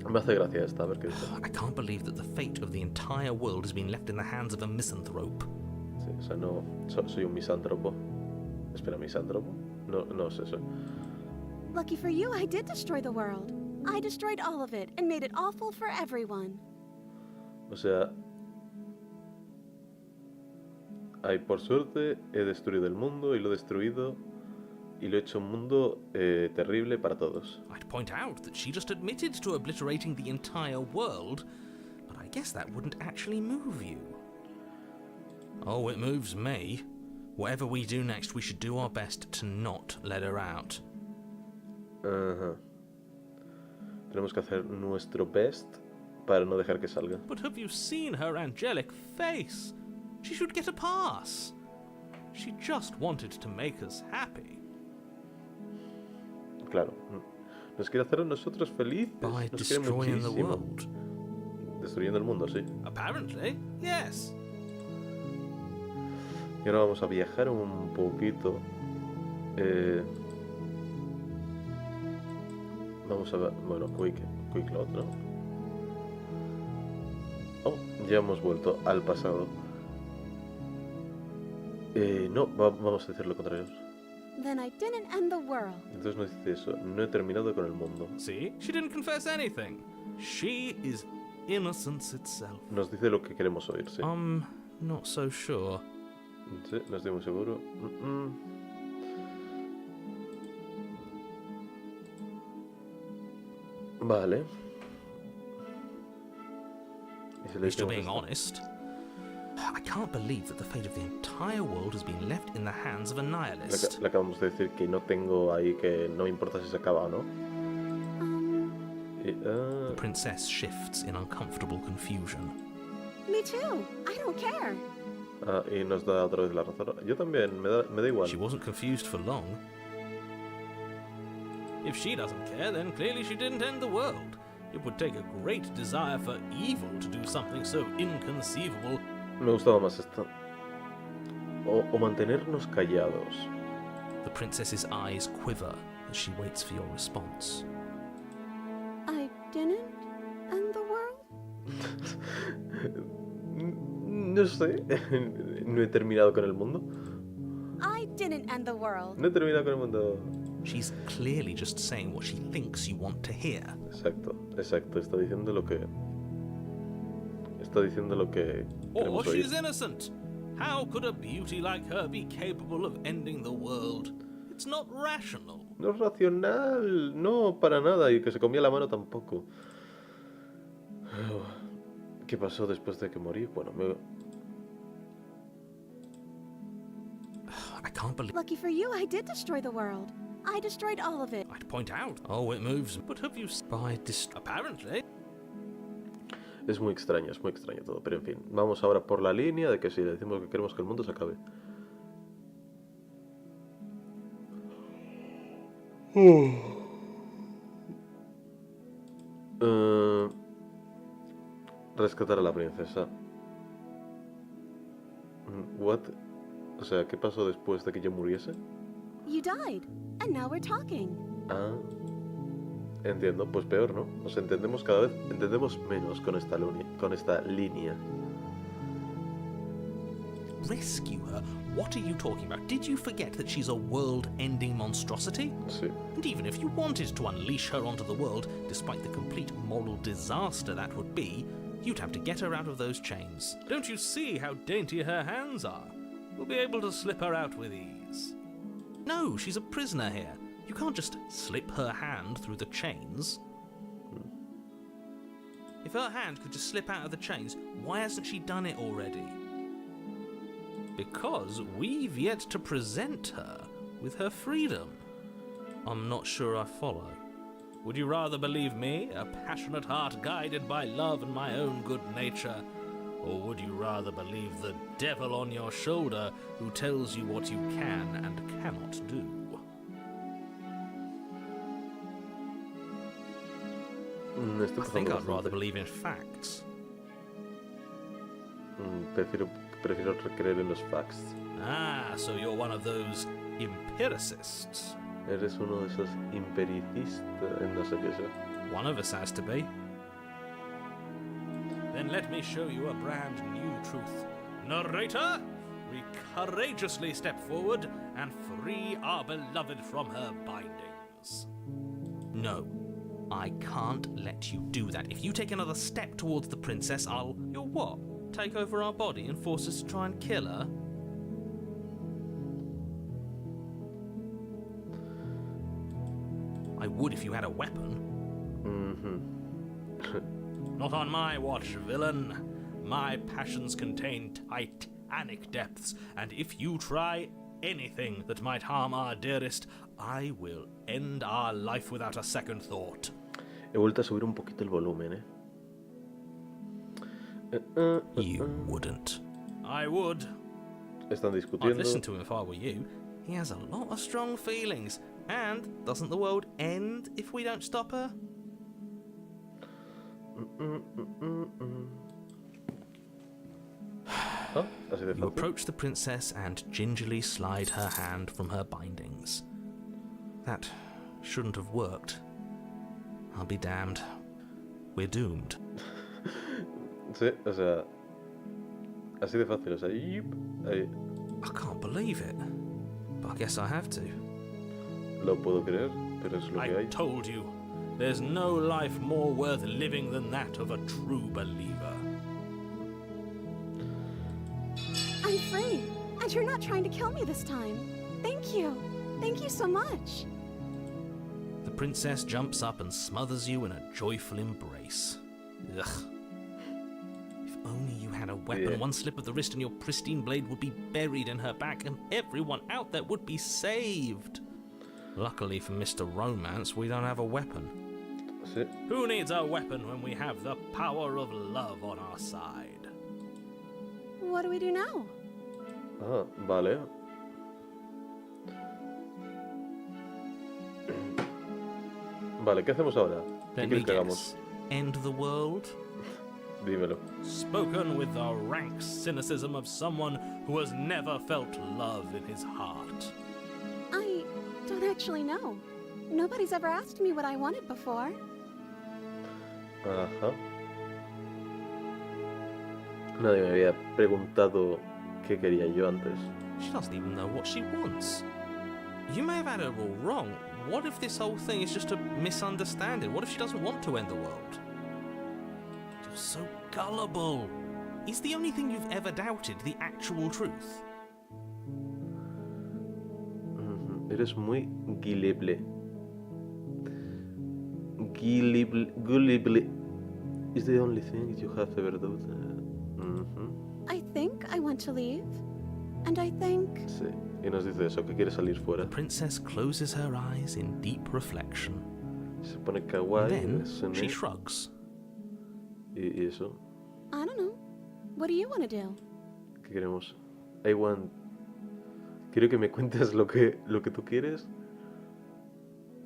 me hace gracia esta, a ver qué dice. I can't believe that the fate of the entire world has been left in the hands of a misanthrope. Sí, o sea, no soy un misántropo. Espera, ¿misántropo? No es eso. Lucky for you, I did destroy the world. I destroyed all of it and made it awful for everyone. O sea, por suerte he destruido el mundo y lo he destruido y lo he hecho un mundo terrible para todos. I'd point out that she just admitted to obliterating the entire world, but I guess that wouldn't actually move you. Oh, it moves me. Whatever we do next, we should do our best to not let her out. Ajá. Tenemos que hacer nuestro best para no dejar que salga. But have you seen her angelic face? She should get a pass. She just wanted to make us happy. Claro. Nos quiere hacer a nosotros felices. By Nos quiere destroying the muchísimo. world. Destruyendo el mundo, sí. Apparently, yes. Y ahora vamos a viajar un poquito. Vamos a ver, bueno, Quick Load, ¿no? Oh, ya hemos vuelto al pasado. No, vamos a decir lo contrario. Then I didn't end the world. Entonces nos dice eso, no he terminado con el mundo. See? She didn't confess anything. She is innocence itself. Nos dice lo que queremos oír, sí. Not so sure. Sí, no estoy muy seguro. Vale. Y se le If you're dice being esto. honest, I can't believe that the fate of the entire world has been left in the hands of a nihilist. Le acabamos de decir que no tengo ahí, que no me importa si se acaba o no. Y, The princess shifts in uncomfortable confusion. Me too. I don't care. y nos da otra vez la razón. Yo también, me da igual. She wasn't confused for long. If she doesn't care, then clearly she didn't end the world. It would take a great desire for evil to do something so inconceivable. Me gustaba más esta. O mantenernos callados. The princess's eyes quiver as she waits for your response. I didn't end the world? No sé. No he terminado con el mundo. I didn't end the world. No he terminado con el mundo. She's clearly just saying what she thinks you want to hear. Exacto. Está diciendo lo que. Está diciendo lo que. Or queremos oír. she's innocent. How could a beauty like her be capable of ending the world? It's not rational. No es racional, no, para nada, y que se comía la mano tampoco. ¿Qué pasó después de que morí? Bueno, I can't believe... Lucky for you, I did destroy the world. I destroyed all of it. I'd point out, oh, it moves, but have you... Apparently. es muy extraño todo, pero en fin. Vamos ahora por la línea de que si decimos que queremos que el mundo se acabe. Rescatar a la princesa. What? O sea, ¿qué pasó después de que yo muriese? You died, and now we're talking. Ah, entiendo, pues peor, ¿no? Nos entendemos cada vez, entendemos menos con esta línea. Rescue her? What are you talking about? Did you forget that she's a world-ending monstrosity? Sí. And even if you wanted to unleash her onto the world, despite the complete moral disaster that would be, you'd have to get her out of those chains. Don't you see how dainty her hands are? We'll be able to slip her out with ease. No, she's a prisoner here. You can't just slip her hand through the chains. If her hand could just slip out of the chains, why hasn't she done it already? Because we've yet to present her with her freedom. I'm not sure I follow. Would you rather believe me, a passionate heart guided by love and my own good nature? Or would you rather believe the devil on your shoulder who tells you what you can and cannot do? I think I'd rather believe in facts. Prefiero creer en los facts. Ah, so you're one of those empiricists. Eres uno de esos empiricistas, no sé qué es. One of us has to be. Then let me show you a brand new truth. Narrator, we courageously step forward and free our beloved from her bindings. No, I can't let you do that. If you take another step towards the princess, I'll... You'll what? Take over our body and force us to try and kill her? I would if you had a weapon. Not on my watch, villain. My passions contain titanic depths, and if you try anything that might harm our dearest, I will end our life without a second thought. He vuelto a subir un poquito el volumen, You wouldn't. I would. Están I'd discutiendo. listen to him if I were you. He has a lot of strong feelings. And doesn't the world end if we don't stop her? ¿Ah? Así de You fácil. approach the princess and gingerly slide her hand from her bindings. That shouldn't have worked. I'll be damned. We're doomed. Sí, o sea, así de fácil, o sea, ahí. I can't believe it. But I guess I have to. Lo puedo creer, pero es lo que I hay. told you, there's no life more worth living than that of a true believer. I'm free, and you're not trying to kill me this time. Thank you. Thank you so much. The princess jumps up and smothers you in a joyful embrace. Ugh. If only you had a weapon, Yeah. one slip of the wrist and your pristine blade would be buried in her back and everyone out there would be saved. Luckily for Mr. Romance, we don't have a weapon. Sí. Who needs a weapon when we have the power of love on our side? What do we do now? Ah, vale. Vale, ¿qué hacemos ahora? ¿Qué Let me quieres que hagamos? guess. End the world? Dímelo. Spoken with the rank cynicism of someone who has never felt love in his heart. I don't actually know. Nobody's ever asked me what I wanted before. Ajá. Nadie me había preguntado qué quería yo antes. She doesn't even know what she wants. You may have had her all wrong. What if this whole thing is just a misunderstanding? What if she doesn't want to end the world? You're so gullible. Is the only thing you've ever doubted the actual truth? Eres muy gullible. Gullible is the only thing you have ever doubted. I think I want to leave. And I think... Sí, y nos dice eso, que quiere salir fuera. The princess closes her eyes in deep reflection. Se pone kawaii. Then suene, she shrugs. y eso, I don't know. What do you want to do? ¿qué queremos? I want... Quiero que me cuentes lo que tú quieres.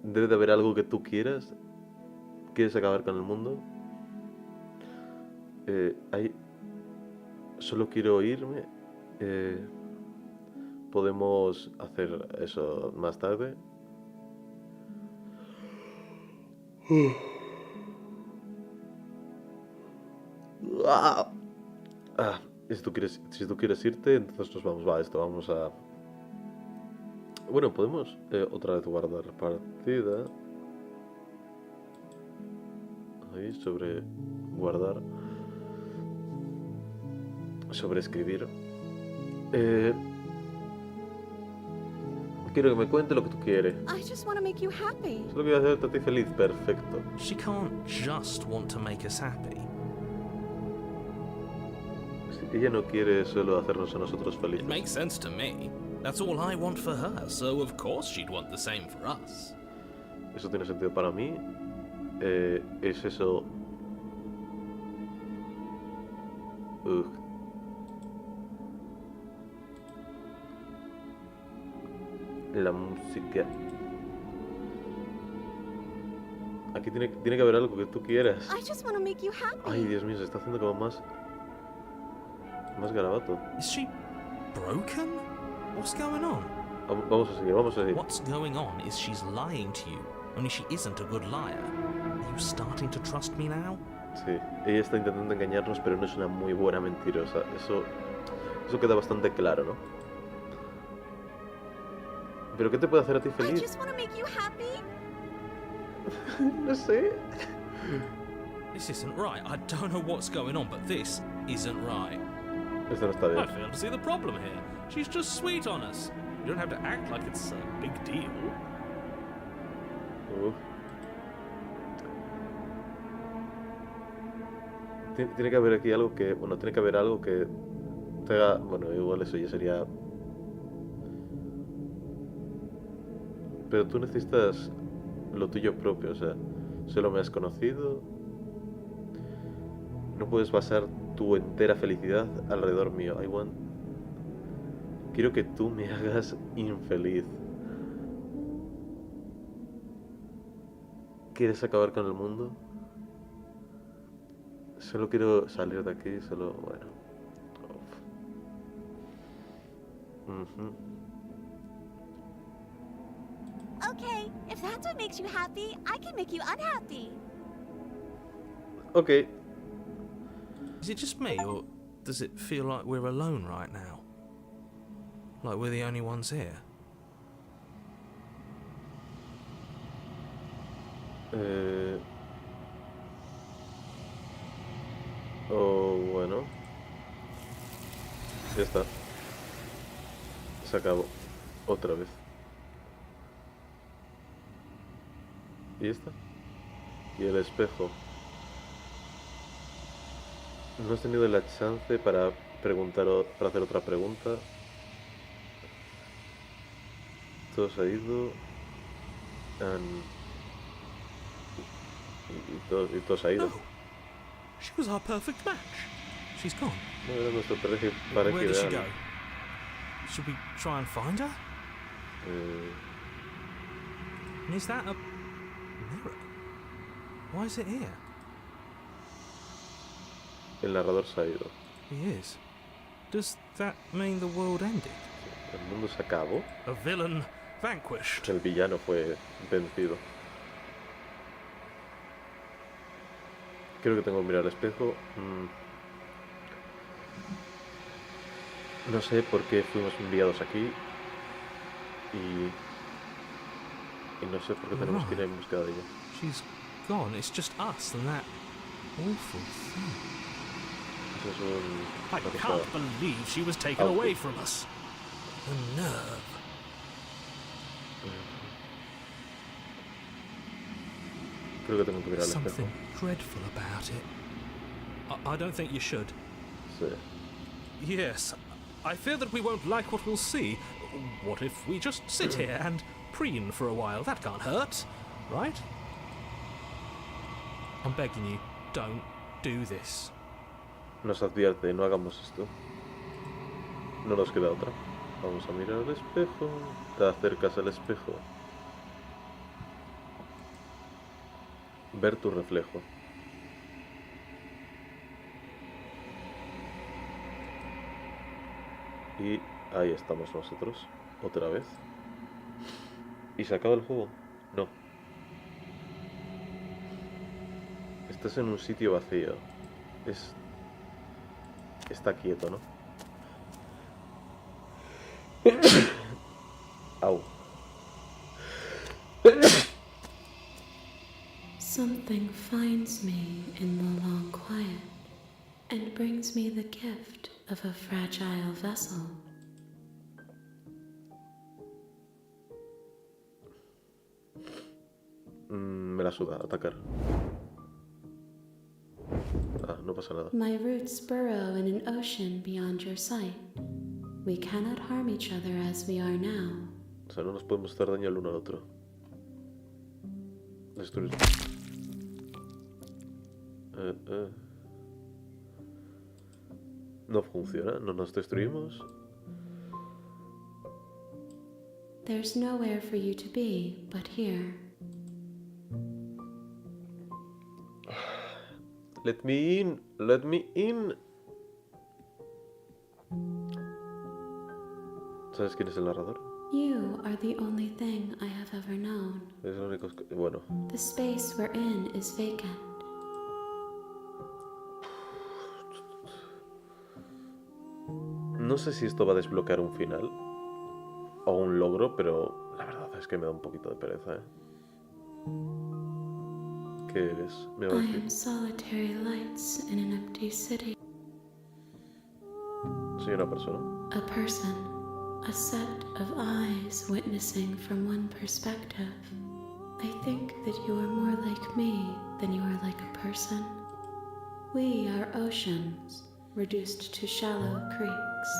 Debe de haber algo que tú quieras. ¿Quieres acabar con el mundo? Solo quiero irme. Podemos hacer eso más tarde. Y si tú quieres irte, entonces nos vamos. Va, esto vamos a... Bueno, podemos otra vez guardar partida. Ahí, sobre guardar. Sobre escribir. Quiero que me cuente lo que tú quieres. I just want to make you happy. Solo quiero hacerte a ti feliz. Perfecto. She can't just want to make us happy. Ella no quiere solo hacernos a nosotros It felices. makes sense to me. That's all I want for her, so of course she'd want the same for us. Eso tiene sentido para mí. Es eso... La música. Aquí tiene que haber algo que tú quieras. I just want to make you happy. Ay, Dios mío, se está haciendo como más garabato. Is she broken? What's going on? Vamos a seguir. What's going on is she's lying to you, only she isn't a good liar. Are you starting to trust me now? Sí, ella está intentando engañarnos, pero no es una muy buena mentirosa. Eso queda bastante claro, ¿no? ¿Pero qué te puede hacer a ti I feliz? just want to make you happy. No sé. This isn't right. I don't know what's going on, but this isn't right. Esto no está I bien. fail to see the problem here. She's just sweet on us. You don't have to act like it's a big deal. Uf. Tiene que haber aquí algo que... Bueno, tiene que haber algo que te haga... Bueno, igual eso ya sería... Pero tú necesitas lo tuyo propio, o sea, solo me has conocido. No puedes basar tu entera felicidad alrededor mío. Quiero que tú me hagas infeliz. ¿Quieres acabar con el mundo? Solo quiero salir de aquí, solo... Bueno. Okay, if that's what makes you happy, I can make you unhappy. Ok. Is it just me, or does it feel like we're alone right now? Like we're the only ones here? Bueno. Ya está. Se acabó. Otra vez. ¿Y esta? Y el espejo. No has tenido la chance para para hacer otra pregunta. Todo se ha ido. Y todo se ha ido. No. She was our perfect match. She's gone. No era nuestro pareja Where did she ideal. go? Should we try and find her? And is that a mirror? Why is it here? El narrador se ha ido. He is. Does that mean the world ended? El mundo se acabó. A villain vanquished. El villano fue vencido. Creo que tengo que mirar al espejo. No sé por qué fuimos enviados aquí. Y no sé por qué tenemos que ir en busca de ella. She's gone. It's just us and that awful thing. Eso es I una cosa... can't believe she was taken Oh. away from us. The nerve. Creo que tengo que mirar al espejo. Something dreadful about it. I don't think you should. Sí. Yes, I fear that we won't like what we'll see. What if we just sit here and preen for a while? That can't hurt, right? I'm begging you, don't do this. Nos advierte, no hagamos esto. No nos queda otra. Vamos a mirar al espejo. Te acercas al espejo. Ver tu reflejo. Y ahí estamos nosotros, otra vez. ¿Y se acaba el juego? No. Estás en un sitio vacío. Está quieto, ¿no? Au. Something finds me in the long quiet and brings me the gift of a fragile vessel. Me la suda, atacar. Ah, no pasa nada. My roots burrow in an ocean beyond your sight. We cannot harm each other as we are now. O sea, no nos podemos hacer daño el uno al otro. Destruir. No funciona, no nos destruimos. There's nowhere for you to be but here. Let me in, let me in. ¿Sabes quién es el narrador? You are the only thing I have ever known. Es lo único que... Bueno, The space we're in is vacant. no sé si esto va a desbloquear un final o un logro, pero la verdad es que me da un poquito de pereza, ¿eh? ¿Qué eres? Me va a I decir. am solitary lights in an empty city. Soy una persona. A person, a set of eyes witnessing from one perspective. I think that you are more like me than you are like a person. We are oceans, reduced to shallow creeks.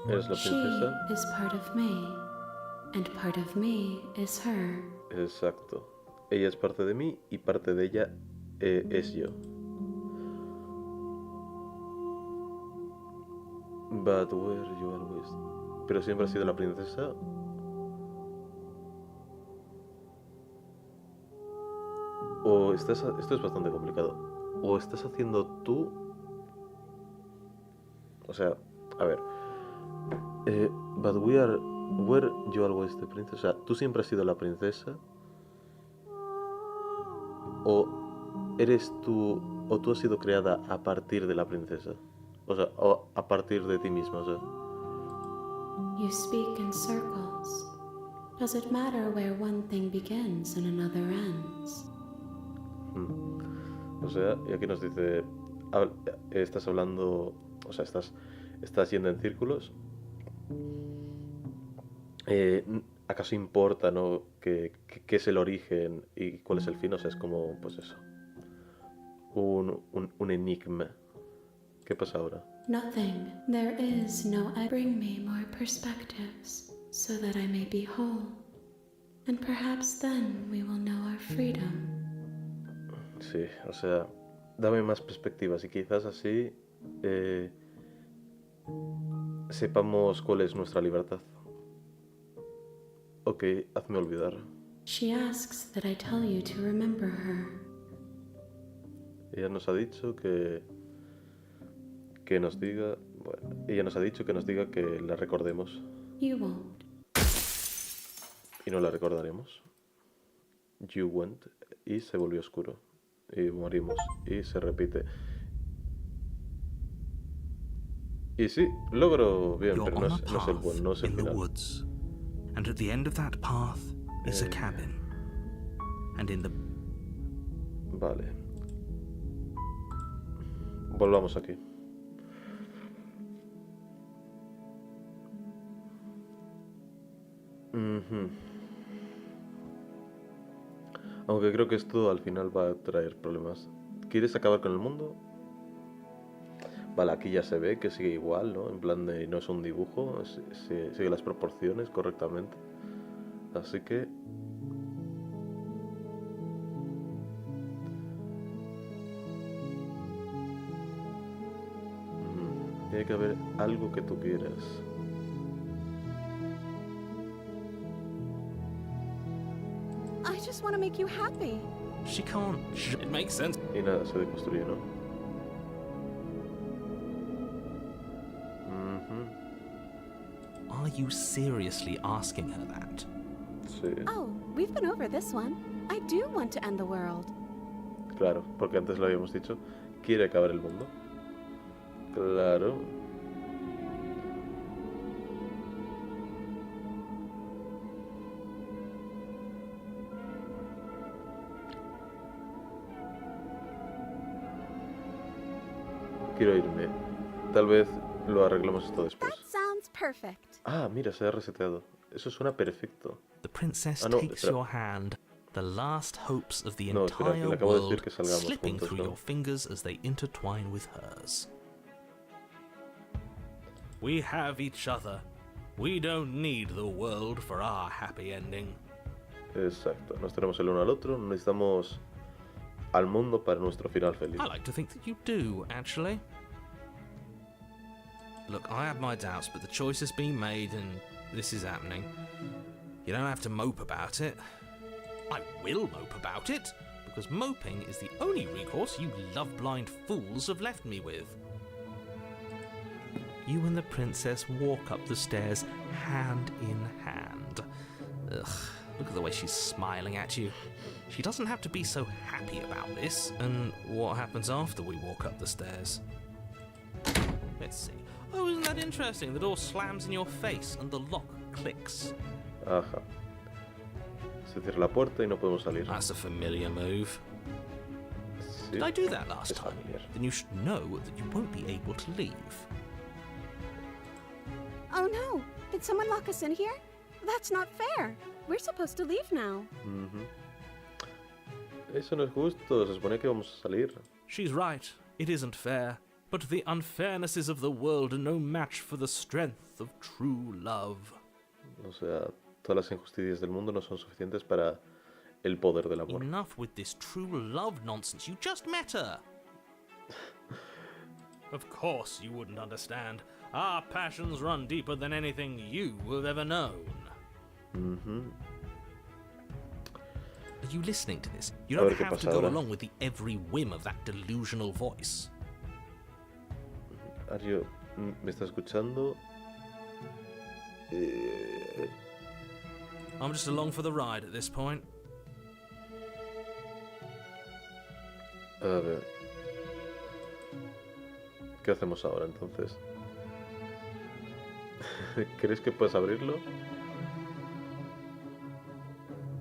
¿Eres la She princesa? is part of me, and part of me is her. Exacto. Ella es parte de mí y parte de ella es yo. But where you always... Pero siempre has sido la princesa. O estás... Esto es bastante complicado. O estás haciendo tú... O sea, a ver. But we are... Where you always the princess. O sea, tú siempre has sido la princesa. O eres tú... O tú has sido creada a partir de la princesa. O sea, o a partir de ti misma, o sea. You speak in circles. Does it matter where one thing begins and another ends? O sea, y aquí nos dice, estás hablando, o sea, estás yendo en círculos. ¿Acaso importa, no, qué es el origen y cuál es el fin? O sea, es como, pues eso, un enigma. ¿Qué pasa ahora? Nothing. There is no I. Bring me more perspectives so that I may be whole. And perhaps then we will know our freedom. Sí, o sea, dame más perspectivas y quizás así sepamos cuál es nuestra libertad. Ok, hazme olvidar. She asks that I tell you to remember her. Ella nos ha dicho que nos diga, bueno, ella nos ha dicho que nos diga que la recordemos You won't. y no la recordaremos. You went y se volvió oscuro y morimos y se repite. Y sí, logro bien, You're pero no on a es el bueno, no es el in the final. woods, and at the end of that path is a Eh. cabin. and in the... Vale. Volvamos aquí. Ujú. Aunque creo que esto al final va a traer problemas. ¿Quieres acabar con el mundo? Vale, aquí ya se ve que sigue igual, ¿no? En plan de no es un dibujo, sigue las proporciones correctamente. Así que... tiene que haber algo que tú quieras. I just want to make you happy. She can't... It makes sense. Y nada, se deconstruye, ¿no? Are you seriously asking her that? Sí, Oh, we've been over this one. I do want to end the world. claro, porque antes lo habíamos dicho. ¿Quiere acabar el mundo? Claro. Quiero irme. Tal vez lo arreglamos esto después. That sounds perfect. Ah, mira, se ha reseteado. Eso suena perfecto. The princess Ah, no, takes espera. your hand, the last hopes of the No, espera, que entire le acabo de decir world que salgamos slipping juntos, through ¿no? your fingers as they intertwine with hers. We have each other. We don't need the world for our happy ending. Exacto, nos tenemos el uno al otro, necesitamos al mundo para nuestro final feliz. I like to think that you do, actually. Look, I have my doubts, but the choice has been made and this is happening. You don't have to mope about it. I will mope about it, because moping is the only recourse you love-blind fools have left me with. You and the princess walk up the stairs hand in hand. Ugh, look at the way she's smiling at you. She doesn't have to be so happy about this. And what happens after we walk up the stairs? Let's see. Oh, isn't that interesting? The door slams in your face and the lock clicks. Ajá. Se cierra la puerta y no podemos salir. That's a familiar move. Sí, Did I do that last es time? familiar. Then you should know that you won't be able to leave. Oh no! Did someone lock us in here? That's not fair. We're supposed to leave now. Ujú. Eso no es justo, se supone que vamos a salir. She's right. It isn't fair. But the unfairnesses of the world are no match for the strength of true love. O sea, todas las injusticias del mundo no son suficientes para el poder del amor. Enough with this true love nonsense. You just met her. Of course you wouldn't understand. Our passions run deeper than anything you have ever known. Ujú. Are you listening to this? You A don't ver qué have to pasa go ahora. along with the every whim of that delusional voice. Ario, ¿me está escuchando? I'm just along for the ride at this point. A ver. ¿Qué hacemos ahora entonces? ¿Crees que puedes abrirlo?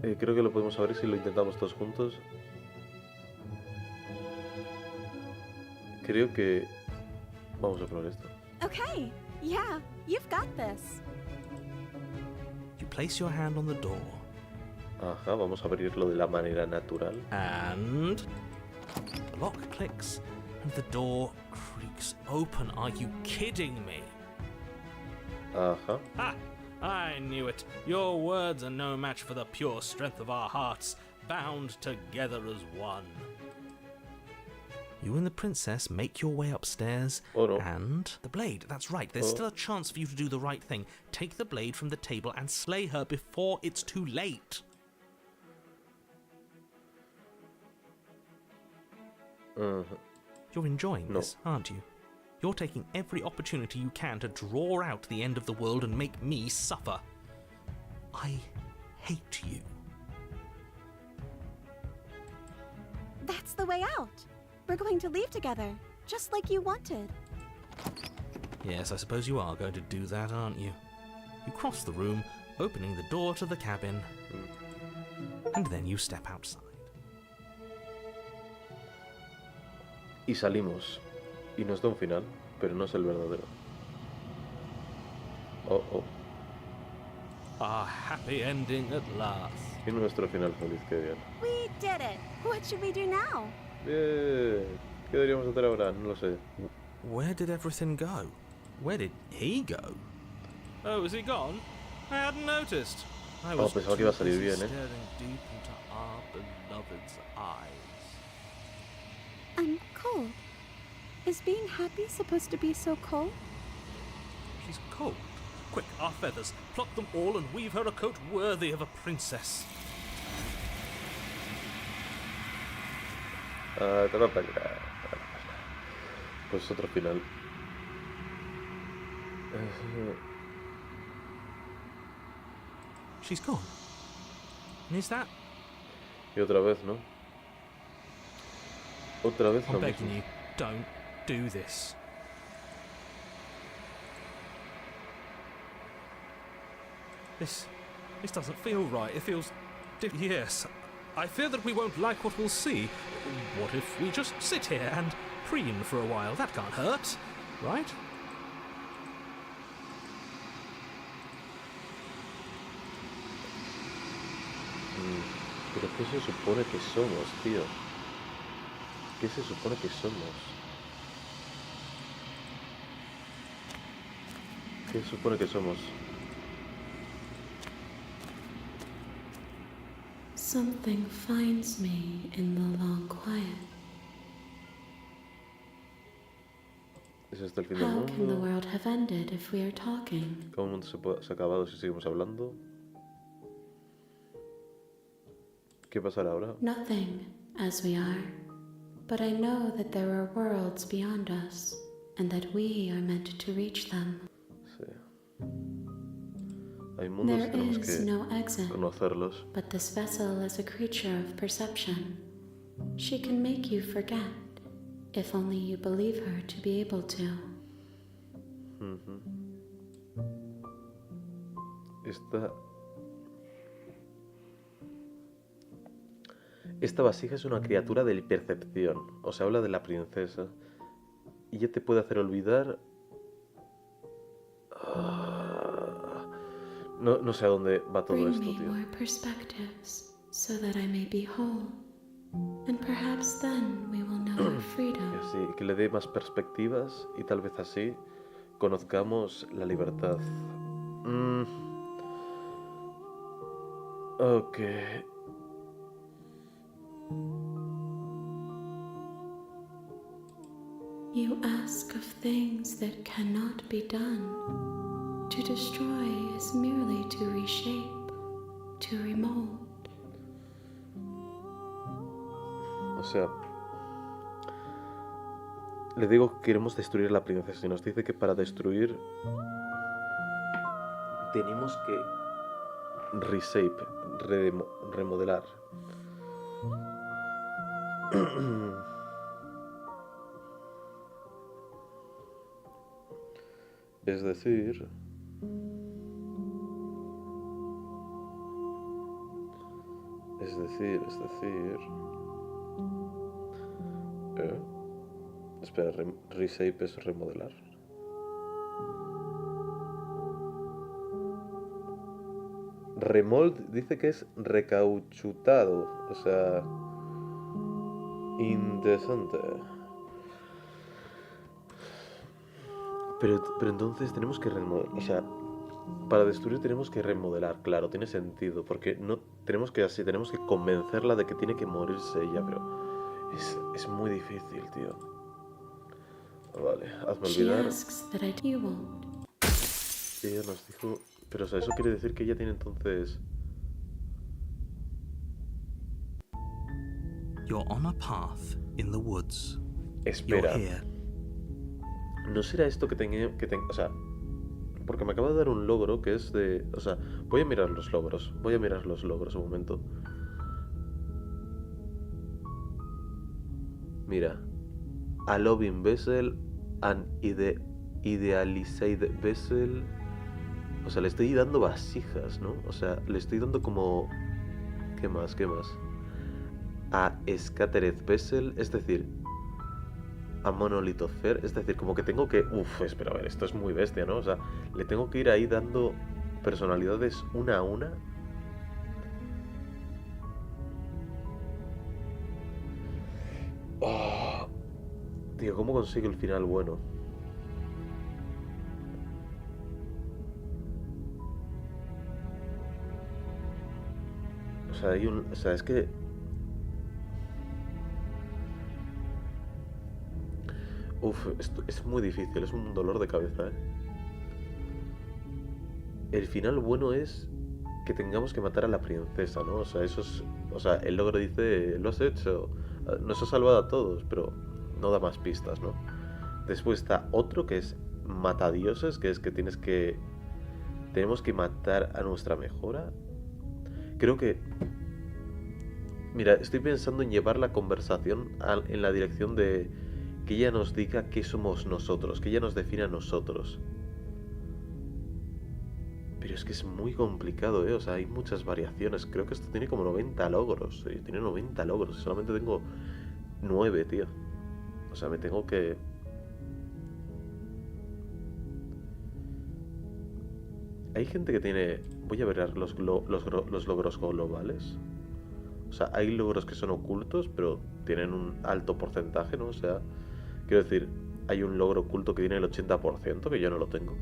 Creo que lo podemos abrir si lo intentamos todos juntos. Creo que... Vamos a probar esto. Okay, yeah, you've got this. You place your hand on the door, Ajá, vamos a abrirlo de la manera natural. and the lock clicks, and the door creaks open. Are you kidding me? Ajá. Ha! I knew it. Your words are no match for the pure strength of our hearts, bound together as one. You and the princess make your way upstairs, Oh no. and the blade. That's right. There's Oh. still a chance for you to do the right thing. Take the blade from the table and slay her before it's too late. Ajá. You're enjoying No. this, aren't you? You're taking every opportunity you can to draw out the end of the world and make me suffer. I hate you. That's the way out. We're going to leave together, just like you wanted. Yes, I suppose you are going to do that, aren't you? You cross the room, opening the door to the cabin. and then you step outside. Y salimos. Y nos da un final, pero no es el verdadero. Oh, oh. A happy ending at last. Y nuestro final feliz, qué bien. We did it! What should we do now? Bien. ¿Qué deberíamos hacer ahora? No lo sé. Where did everything go? Where did he go? Oh, is he gone? I hadn't noticed. I was pensaba que iba a too salir busy bien, ¿eh? staring deep into our beloved's eyes. I'm cold. Is being happy supposed to be so cold? She's cold. Quick, our feathers. Pluck them all and weave her a coat worthy of a princess. Pues otro final. She's gone. And is that? Y otra vez, ¿no? Otra vez I'm lo begging mismo. you, don't do this. This doesn't feel right. It feels... Yes, I fear that we won't like what we'll see. What if we just sit here and preen for a while? That can't hurt, right? Pero ¿qué se supone que somos, tío? ¿Qué se supone que somos? ¿Qué se supone que somos? Something finds me in the long quiet. ¿Es este el fin del How can the mundo? world have ended if we are talking? ¿Cómo el mundo se ha acabado si seguimos hablando? ¿Qué pasará ahora? Nothing, as we are. But I know that there are worlds beyond us, and that we are meant to reach them. Sí. Hay mundos There que tenemos is que no exit, conocerlos. but this vessel is a creature of perception. She can make you forget, if only you believe her to be able to. Esta vasija es una criatura de percepción. O sea, habla de la princesa. Y ya te puede hacer olvidar... No sé a dónde va todo Bring esto, me tío. more perspectives, so that I may be whole. And perhaps then we will know our Y freedom. así, que le dé más perspectivas y tal vez así conozcamos la libertad. Ok. You ask of things that cannot be done. To destroy is merely to reshape, to remold. O sea, le digo que queremos destruir a la princesa y nos dice que para destruir tenemos que reshape, remodelar. Es decir... Espera, reshape es remodelar. Remold dice que es recauchutado, o sea... Interesante. Pero entonces tenemos que remodelar, o sea... Para destruir tenemos que remodelar, claro, tiene sentido, porque no tenemos que convencerla de que tiene que morirse ella, pero es muy difícil, tío. Vale, hazme She olvidar. asks that you won't. Ella nos dijo, pero o sea, eso quiere decir que ella tiene entonces... You're on a path in the woods. You're Espera, here. ¿no será esto que tenga, o sea, porque me acaba de dar un logro que es de... O sea, voy a mirar los logros un momento. Mira. A loving vessel, an idealized vessel. O sea, le estoy dando vasijas, ¿no? O sea, le estoy dando como... ¿Qué más? ¿Qué más? A Scattered Vessel, es decir, a Monolith of Fair, es decir, como que tengo que... Uf, espera, a ver, esto es muy bestia, ¿no? O sea, le tengo que ir ahí dando personalidades una a una. Oh, tío, ¿cómo consigo el final bueno? O sea, o sea, es que... Uf, esto es muy difícil, es un dolor de cabeza, ¿eh? El final bueno es que tengamos que matar a la princesa, ¿no? O sea, eso es... O sea, el logro dice, lo has hecho, nos ha salvado a todos, pero no da más pistas, ¿no? Después está otro que es matadioses, que es que tenemos que matar a nuestra mejora. Creo que... Mira, estoy pensando en llevar la conversación en la dirección de que ella nos diga qué somos nosotros, que ella nos defina a nosotros. Pero es que es muy complicado, ¿eh? O sea, hay muchas variaciones. Creo que esto tiene como 90 logros. Tiene 90 logros y solamente tengo 9, tío. O sea, me tengo que... Hay gente que tiene... Voy a ver los logros globales. O sea, hay logros que son ocultos, pero tienen un alto porcentaje, ¿no? O sea, quiero decir, hay un logro oculto que tiene el 80%, que yo no lo tengo.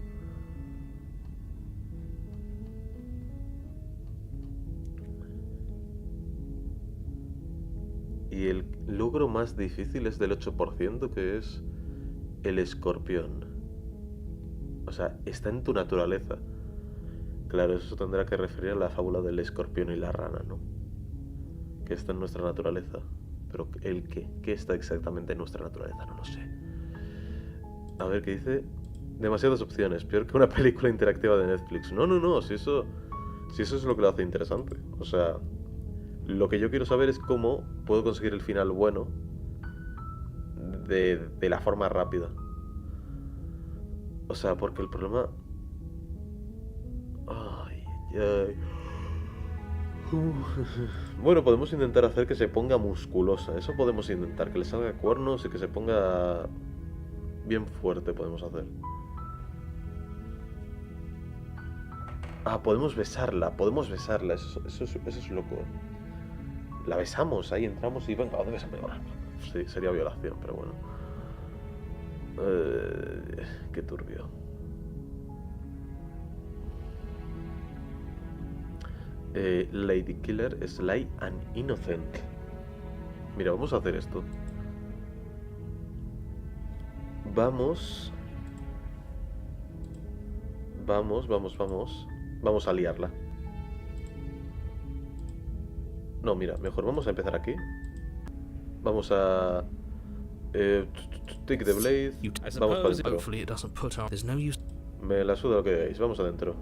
Y el logro más difícil es del 8%, que es el escorpión. O sea, está en tu naturaleza. Claro, eso tendrá que referir a la fábula del escorpión y la rana, ¿no? Que está en nuestra naturaleza. Pero ¿el qué? ¿Qué está exactamente en nuestra naturaleza? No lo sé. A ver, ¿qué dice? Demasiadas opciones. Peor que una película interactiva de Netflix. No, no, no. Si eso es lo que lo hace interesante. O sea, lo que yo quiero saber es cómo puedo conseguir el final bueno de la forma rápida. O sea, porque el problema... Ay, ay. Bueno, podemos intentar hacer que se ponga musculosa. Eso podemos intentar, que le salga cuernos y que se ponga bien fuerte, podemos hacer. Ah, podemos besarla. Eso es loco. La besamos, ahí entramos y venga, ¿dónde besame? Sí, sería violación, pero bueno. Qué turbio. Lady Killer, Sly and Innocent. Mira, vamos a hacer esto. Vamos a liarla. No, mira, mejor vamos a empezar aquí. Vamos a... take the blade. Vamos para adentro. Me la suda lo que veáis, vamos adentro.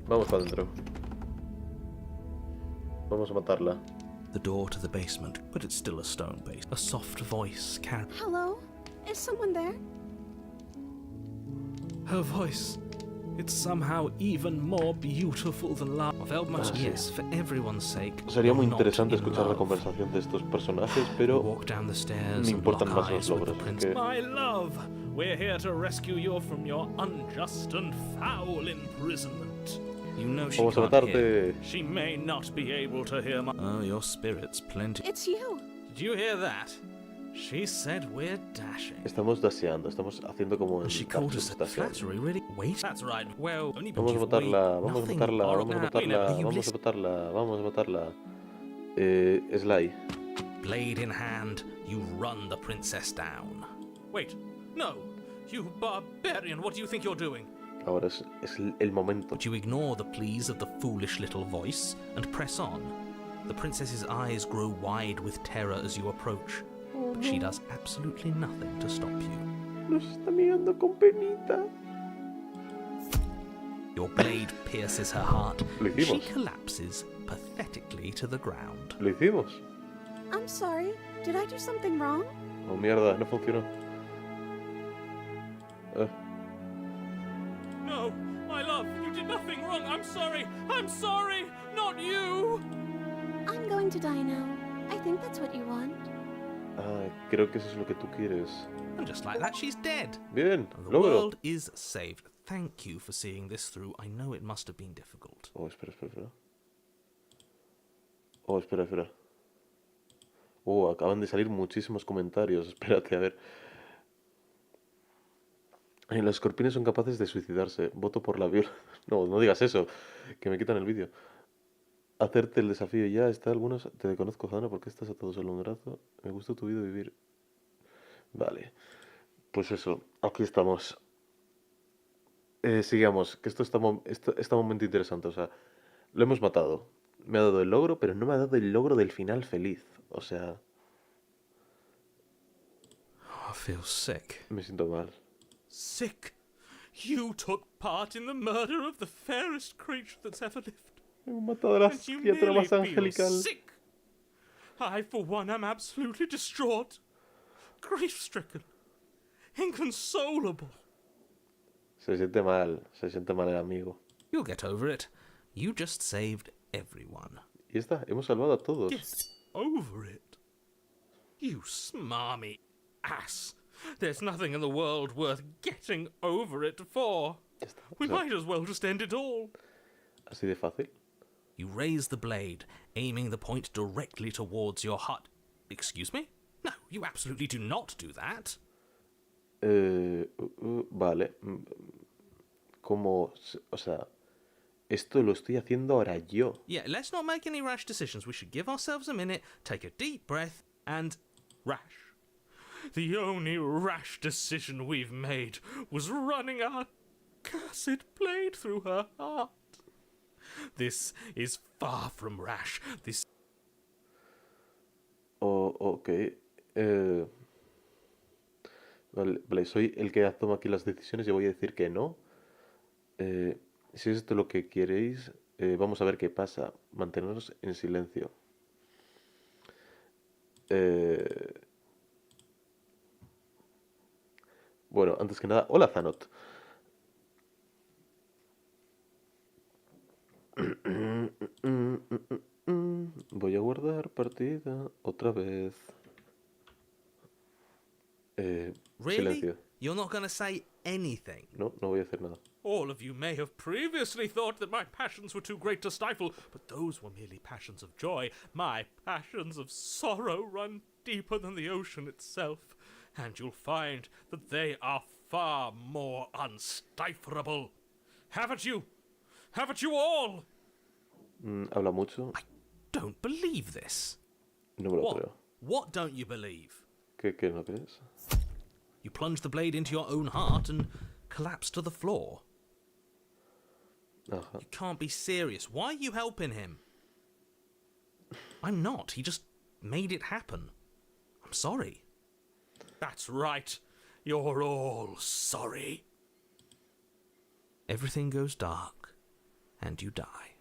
Vamos para adentro. Vamos a matarla. The door to the basement, but it's still a stone base. A soft voice can... Hello? Is someone there? Her voice. It's somehow even more beautiful than love. Yes, for everyone's sake. Sería muy you're not interesante in escuchar la love. conversación de estos personajes, You pero walk down the stairs me and importan lock más los eyes with the logros. prince. Que... My love, we're here to rescue you from your unjust and foul imprisonment. You know she Vamos a can't hear. matarte. She may not be able to hear my... Oh, your spirit's plenty. It's you. Did you hear that? She said we're dashing. Estamos daseando, estamos haciendo como en She called us Dark a Souls, daseando. flattery, really? Wait. That's right. Well, only Vamos a you've matarla, vamos a Nothing. matarla, All vamos a right, matarla, you vamos a listen. matarla, vamos a matarla. Sly. Blade in hand, you run the princess down. Wait, no! You barbarian, what do you think you're doing? Ahora es el momento. But you ignore the pleas of the foolish little voice and press on. The princess's eyes grow wide with terror as you approach, but she does absolutely nothing to stop you. Nos está mirando con penita. Your blade pierces her heart. Lo She hicimos. collapses pathetically to the ground. Lo hicimos. I'm sorry. Did I do something wrong? Oh, mierda, no funcionó. No! No, my love, you did nothing wrong. I'm sorry. I'm sorry. Not you. I'm going to die now. I think that's what you want. Ah, creo que eso es lo que tú quieres. And just like that, she's dead. Bien, And the logro. world is saved. Thank you for seeing this through. I know it must have been difficult. Oh, espera. Oh, espera. Oh, acaban de salir muchísimos comentarios. Espérate, a ver. Los escorpiones son capaces de suicidarse. Voto por la viola. No, no digas eso, que me quitan el vídeo. Hacerte el desafío ya. Está algunos. Te conozco, Hanna, porque estás atado solo a un brazo. Me gusta tu vida vivir. Vale. Pues eso, aquí estamos. Sigamos, que esto está un momento interesante. O sea, lo hemos matado. Me ha dado el logro, pero no me ha dado el logro del final feliz. O sea, I feel sick. me siento mal. Sick. You took part in the murder of the fairest creature that's ever lived. Hemos matado a la And you criatura nearly más feel angelical. sick. I, for one, am absolutely distraught. Grief-stricken. Inconsolable. Se siente mal el amigo. You'll get over it. You just saved everyone. Y está, hemos salvado a todos. Get over it. You smarmy ass. There's nothing in the world worth getting over it for. Ya está. O We sea, might as well just end it all. así de fácil. You raise the blade, aiming the point directly towards your heart. Excuse me? No, you absolutely do not do that. Vale. Como, o sea, esto lo estoy haciendo ahora yo. Yeah, let's not make any rash decisions. We should give ourselves a minute, take a deep breath, and Rash. The only rash decision we've made was running our cursed blade through her heart. This is far from rash. This Ok. Vale, soy el que toma aquí las decisiones y voy a decir que no. Si es esto lo que queréis, vamos a ver qué pasa. Mantenernos en silencio. Bueno, antes que nada, hola Zanot. Voy a guardar partida otra vez. really? Silencio. You're not going to say anything. No voy a hacer nada. all of you may have previously thought that my passions were too great to stifle, but those were merely passions of joy. My passions of sorrow run deeper than the ocean itself, and you'll find that they are far more unstifleable. Haven't you? Haven't you all? Habla mucho. Don't believe this. No me lo What? creo. What don't you believe? ¿Qué no crees? You plunge the blade into your own heart and collapse to the floor. Ajá. You can't be serious. Why are you helping him? I'm not. He just made it happen. I'm sorry. That's right. You're all sorry. Everything goes dark, and you die.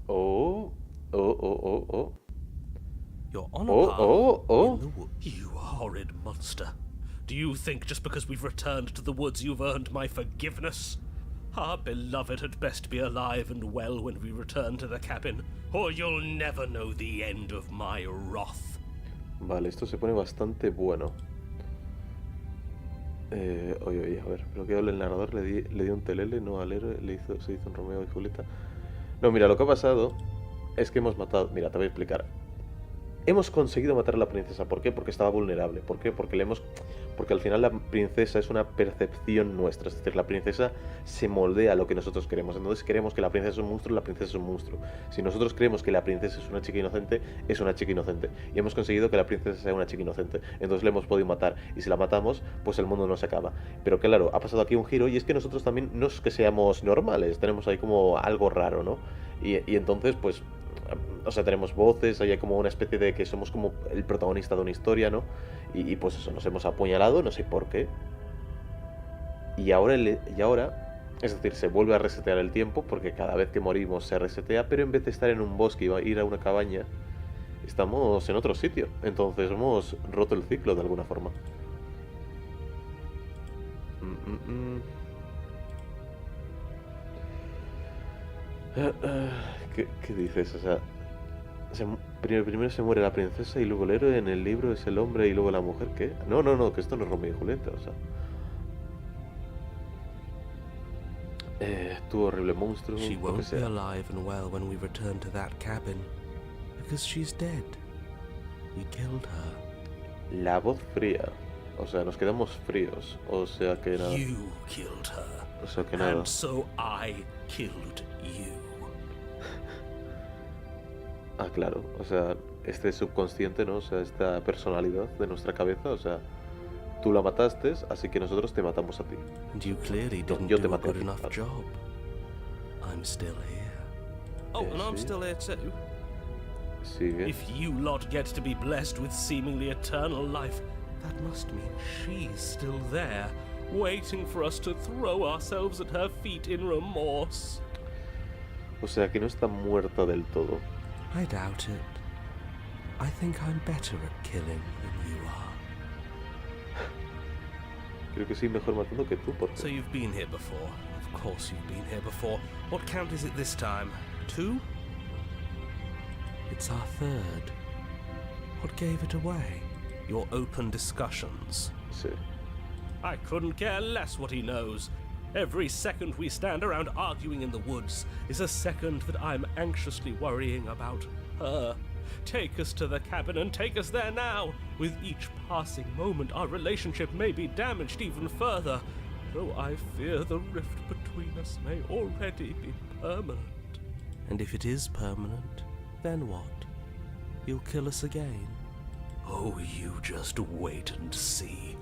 Oh. You're on a Oh. in the woods. You horrid monster. Do you think just because we've returned to the woods you've earned my forgiveness? Our beloved had best be alive and well when we return to the cabin, or you'll never know the end of my wrath. Vale, esto se pone bastante bueno. Oye, a ver, pero que el narrador le dio un telele, no al héroe, se hizo un Romeo y Julieta. No, mira, lo que ha pasado es que hemos matado. Mira, te voy a explicar. Hemos conseguido matar a la princesa. ¿Por qué? Porque estaba vulnerable. ¿Por qué? Porque al final la princesa es una percepción nuestra. Es decir, la princesa se moldea a lo que nosotros queremos. Entonces queremos que la princesa es un monstruo, la princesa es un monstruo. Si nosotros creemos que la princesa es una chica inocente, es una chica inocente. Y hemos conseguido que la princesa sea una chica inocente. Entonces le hemos podido matar. Y si la matamos, pues el mundo no se acaba. Pero claro, ha pasado aquí un giro y es que nosotros también no es que seamos normales. Tenemos ahí como algo raro, ¿no? Y entonces, pues... O sea, tenemos voces, hay como una especie de que somos como el protagonista de una historia, ¿no? Y pues eso, nos hemos apuñalado, no sé por qué. Y ahora, es decir, se vuelve a resetear el tiempo, porque cada vez que morimos se resetea, pero en vez de estar en un bosque y ir a una cabaña, estamos en otro sitio. Entonces hemos roto el ciclo de alguna forma. ¿Qué dices? O sea, primero se muere la princesa y luego el héroe. En el libro es el hombre y luego la mujer. ¿Qué? No, que esto no es Romeo y Julieta, o sea. Tu horrible monstruo. She lo que won't be sea. alive and well when we return to that cabin, because she's dead. We killed her. La voz fría. O sea, nos quedamos fríos. O sea que nada. You killed her. O sea que nada. And so I killed you. Ah, claro. O sea, este subconsciente, ¿no? O sea, esta personalidad de nuestra cabeza. O sea, tú la mataste, así que nosotros te matamos a ti. And you clearly didn't Yo te do a maté a good ti, enough claro. job. I'm still here. Oh, and I'm sí. still here too. Sigue. If you lot get to be blessed with seemingly eternal life, that must mean she's still there, waiting for us to throw ourselves at her feet in remorse. O sea, que no está muerta del todo. I doubt it. I think I'm better at killing than you are. Creo que soy mejor matando que tú, porque... So you've been here before. Of course you've been here before. What count is it this time? 2? It's our third. What gave it away? Your open discussions. Sí. I couldn't care less what he knows. Every second we stand around arguing in the woods is a second that I'm anxiously worrying about her. Take us to the cabin and take us there now. With each passing moment, our relationship may be damaged even further, though I fear the rift between us may already be permanent. And if it is permanent, then what? You'll kill us again? Oh, you just wait and see.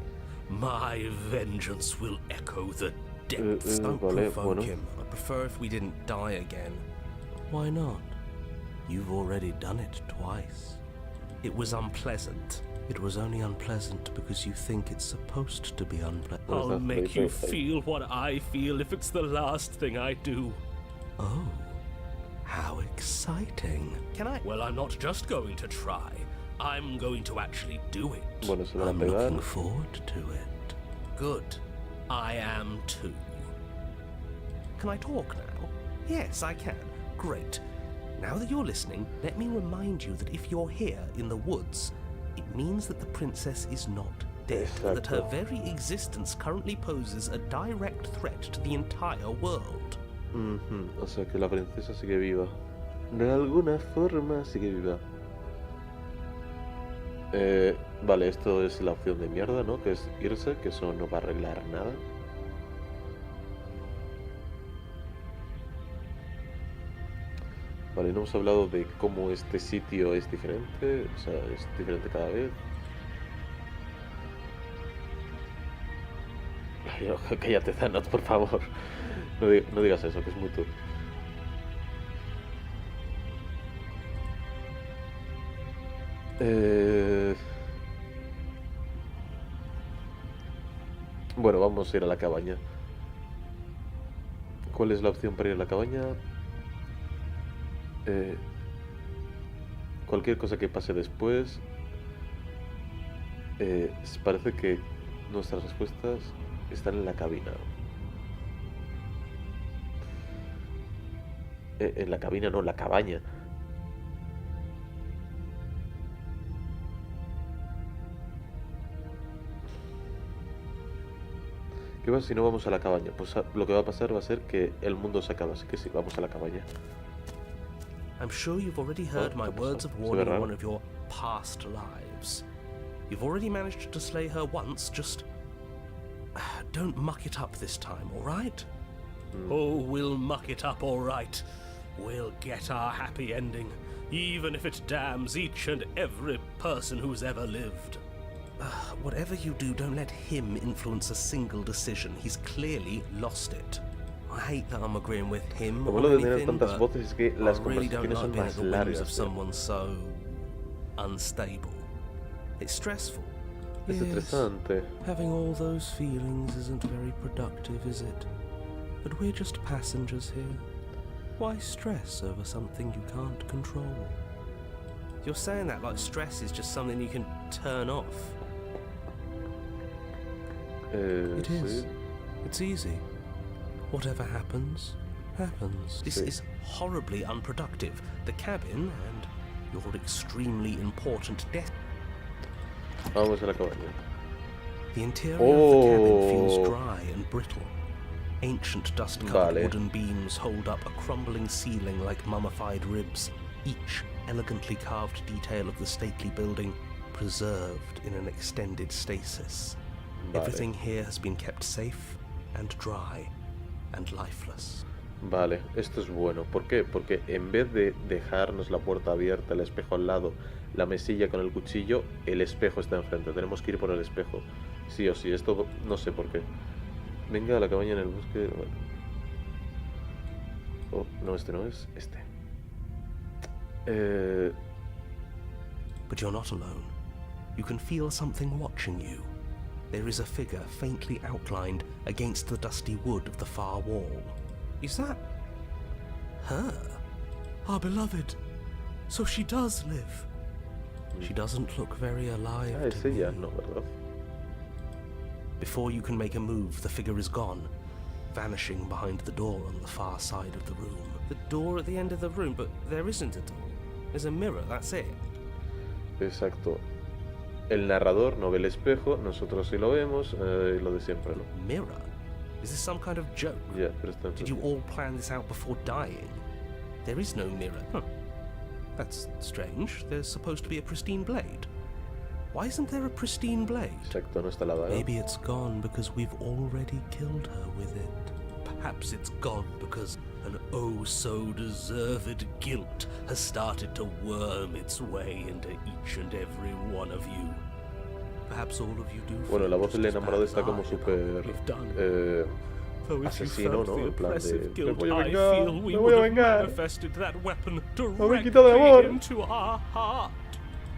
My vengeance will echo the depths. Don't vale, provoke bueno. him. I prefer if we didn't die again. Why not? You've already done it twice. It was unpleasant. It was only unpleasant because you think it's supposed to be unpleasant. Well, I'll that's make very you fair. feel what I feel if it's the last thing I do. Oh, how exciting. Can I? Well, I'm not just going to try. I'm going to actually do it. Bueno, se van a I'm pegar. looking forward to it. Good. I am too. Can I talk now? Yes, I can. Great. Now that you're listening, let me remind you that if you're here in the woods, it means that the princess is not dead, and that her Exacto. very existence currently poses a direct threat to the entire world. Ujú, o sea que la princesa sigue viva. De alguna forma sigue viva. Vale, esto es la opción de mierda, ¿no? Que es irse, que eso no va a arreglar nada. Vale, no hemos hablado de cómo este sitio es diferente, o sea, es diferente cada vez. Ay, cállate, Thanos, por favor. No digas eso, que es muy turbio. Bueno, vamos a ir a la cabaña. ¿Cuál es la opción para ir a la cabaña? Cualquier cosa que pase después. Parece que nuestras respuestas están en la cabina. En la cabina no, en la cabaña. ¿Qué pasa si no vamos a la cabaña? Pues lo que va a pasar va a ser que el mundo se acaba, así que sí, vamos a la cabaña. I'm sure you've already heard my ¿qué pasó? words of Se ve warning in raro. one of your past lives. You've already managed to slay her once, just don't muck it up this time, all right? Oh, we'll muck it up all right. We'll get our happy ending, even if it damns each and every person who's ever lived. Whatever you do, don't let him influence a single decision. He's clearly lost it. I hate that I'm agreeing with him Lo or malo de tener anything, tantas but voces es que las I really don't conversaciones like son being at más the whims largas. of tío. someone so unstable. It's stressful. Es Yes, estresante. having all those feelings isn't very productive, is it? But we're just passengers here. Why stress over something you can't control? You're saying that like stress is just something you can turn off. It Sí. is. It's easy. Whatever happens, happens. This is horribly unproductive. The cabin and your extremely important desk. Vamos a la cabaña. The interior of the cabin Oh. feels dry and brittle. Ancient dust-covered Vale. wooden beams hold up a crumbling ceiling like mummified ribs, each elegantly carved detail of the stately building preserved in an extended stasis. Vale. Everything here has been kept safe and dry and lifeless. Vale, esto es bueno. ¿Por qué? Porque en vez de dejarnos la puerta abierta, el espejo al lado, la mesilla con el cuchillo, el espejo está enfrente. Tenemos que ir por el espejo. Sí o sí, esto no sé por qué. Venga a la cabaña en el bosque. Bueno. Oh, no, este no es. Este. But you're not alone. You can feel something watching you. There is a figure faintly outlined against the dusty wood of the far wall. Is that Her? our beloved? So she does live. She doesn't look very alive Ah, es to ella, me. no, ¿verdad? Before you can make a move, the figure is gone, vanishing behind the door on the far side of the room. The door at the end of the room, but there isn't a door. There's a mirror, that's it. Exacto. El narrador no ve el espejo, nosotros sí lo vemos, lo de siempre, ¿no? Mirror? Is this some kind of joke? Ya, pero está Did you enfrente. all plan this out before dying? There is no mirror. Huh. That's strange. There's supposed to be a pristine blade. Why isn't there a pristine blade? Exacto, no está la daga. Maybe it's gone because we've already killed her with it. Perhaps it's gone because an oh-so-deserved guilt has started to worm its way into each and every one of you. Perhaps all of you do. Bueno, la feel voz del just as enamorado bad está as como I about súper what we've done. Though if asesino, you felt ¿no? the En plan de, oppressive me guilt voy a I vengar, feel, we me voy would a have vengar. manifested that weapon me directly quitado de amor. into our heart.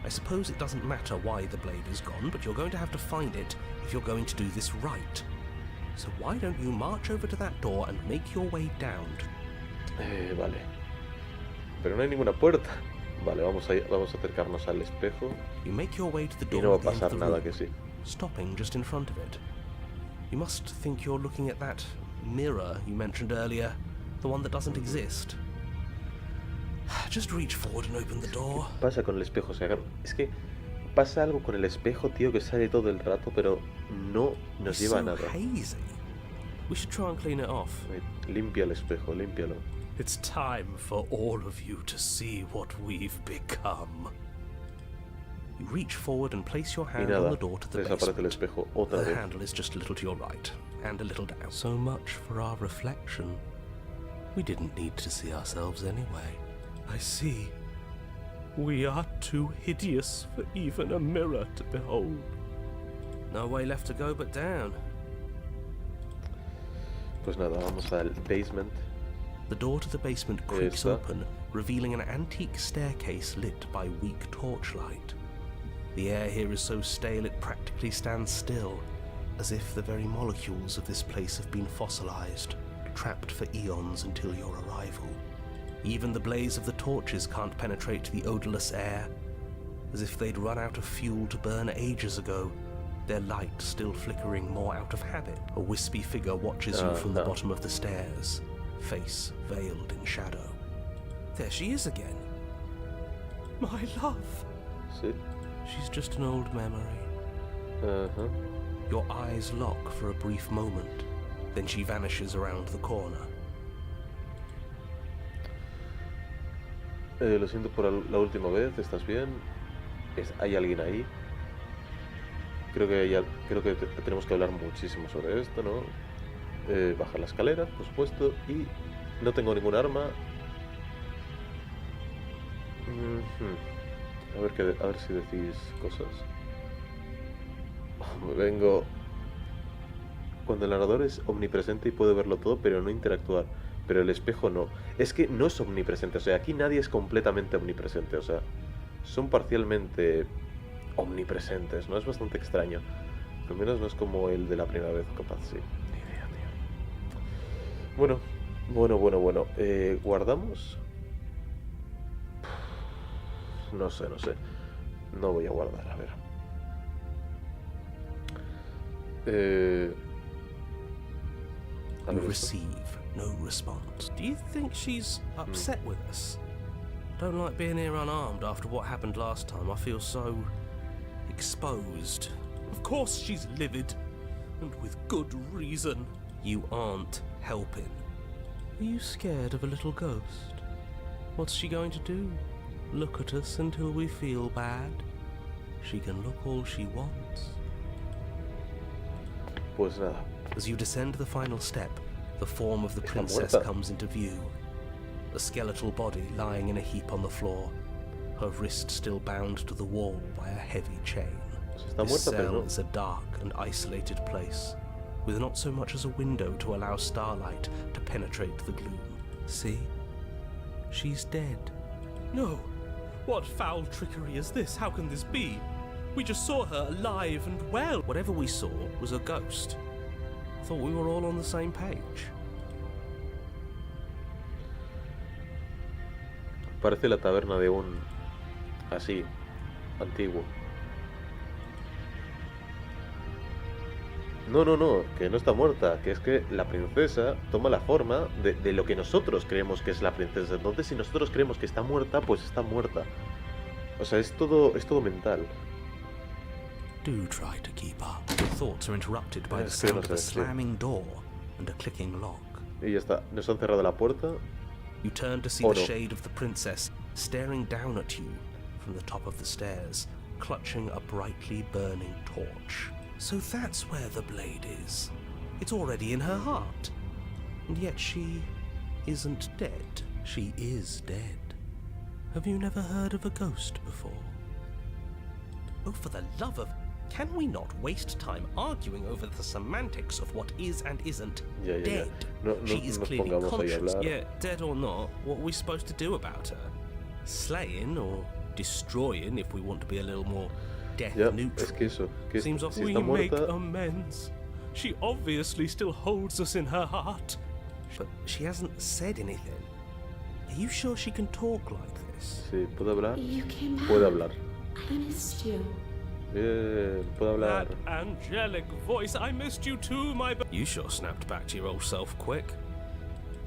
I suppose it doesn't matter why the blade is gone, but you're going to have to find it if you're going to do this right. So why don't you march over to that door and make your way down? Vale. Pero no hay ninguna puerta. Vale, vamos a acercarnos al espejo You make your way to the y door no va a at the end pasar of the nada room, que sí. stopping just in front of it. You must think you're looking at that mirror you mentioned earlier, the one that doesn't exist. Just reach forward and open the door. ¿Qué pasa con el espejo? O sea, es que pasa algo con el espejo, tío, que sale todo el rato, pero no nos It's lleva a so nada. hazy. We should try and clean it off. Limpia el espejo, límpialo. It's time for all of you to see what we've become. You reach forward and place your Y hand on nada, the door to the desaparece el basement. espejo otra The vez. handle is just a little to your right, and a little down. So much for our reflection. We didn't need to see ourselves anyway. I see. We are too hideous for even a mirror to behold. No way left to go but down. Pues nada, vamos al basement. The door to the basement creaks ESTÁ. open, revealing an antique staircase lit by weak torchlight. The air here is so stale it practically stands still, as if the very molecules of this place have been fossilized, trapped for eons until your arrival. Even the blaze of the torches can't penetrate the odorless air, as if they'd run out of fuel to burn ages ago, their light still flickering more out of habit. A wispy figure watches you from the Uh-huh. bottom of the stairs, face veiled in shadow. There she is again. My love. Sí. She's just an old memory. Ajá. Your eyes lock for a brief moment, then she vanishes around the corner. Lo siento por la última vez, ¿estás bien? ¿Hay alguien ahí? Creo que tenemos que hablar muchísimo sobre esto, ¿no? Bajar la escalera, por supuesto, y no tengo ningún arma. Ujú. A ver si decís cosas. Me vengo... Cuando el narrador es omnipresente y puede verlo todo, pero no interactuar. Pero el espejo no. Es que no es omnipresente, o sea, aquí nadie es completamente omnipresente, o sea, son parcialmente omnipresentes, ¿no? Es bastante extraño. Al menos no es como el de la primera vez, capaz, sí. Ni idea, tío. Bueno. ¿Guardamos? No sé. No voy a guardar, a ver. A You ver esto. receive no response. Do you think she's upset with us? Don't like being here unarmed after what happened last time. I feel so exposed. Of course she's livid, and with good reason. You aren't helping. Are you scared of a little ghost? What's she going to do? Look at us until we feel bad? She can look all she wants. Pues nada. As you descend the final step, the form of the Está princess muerta. comes into view. A skeletal body lying in a heap on the floor, her wrist still bound to the wall by a heavy chain. Está This muerta, pero cell no. is a dark and isolated place, with not so much as a window to allow starlight to penetrate the gloom. See? She's dead. No! What foul trickery is this? How can this be? We just saw her alive and well. Whatever we saw was a ghost. Thought we were all on the same page. Parece la taberna de un... así, antiguo. No, que no está muerta, que es que la princesa toma la forma de lo que nosotros creemos que es la princesa. Entonces, si nosotros creemos que está muerta, pues está muerta. O sea, es todo mental. Do try to keep up. Your thoughts are interrupted by the Es que no sound of a sé, sí. slamming door and a clicking lock. Y ya está, nos han cerrado la puerta. You turn to see Oh, the no. shade of the princess staring down at you from the top of the stairs, clutching a brightly burning torch. So that's where the blade is. It's already in her heart. And yet she isn't dead. She is dead. Have you never heard of a ghost before? Oh, for the love of... Can we not waste time arguing over the semantics of what is and isn't Ya. dead? No She is nos clearly pongamos ahí a conscious. hablar. Yeah, dead or not, what are we supposed to do about her? Slaying or destroying, if we want to be a little more death Ya, neutral. es que eso, que Seems si off. We está make muerta... amends. She obviously still holds us in her heart. But she hasn't said anything. Are you sure she can talk like this? Sí, ¿puede hablar? You came back. Puede hablar. I missed you. Bien, puede hablar. That angelic voice, I missed you too, my... You sure snapped back to your old self quick.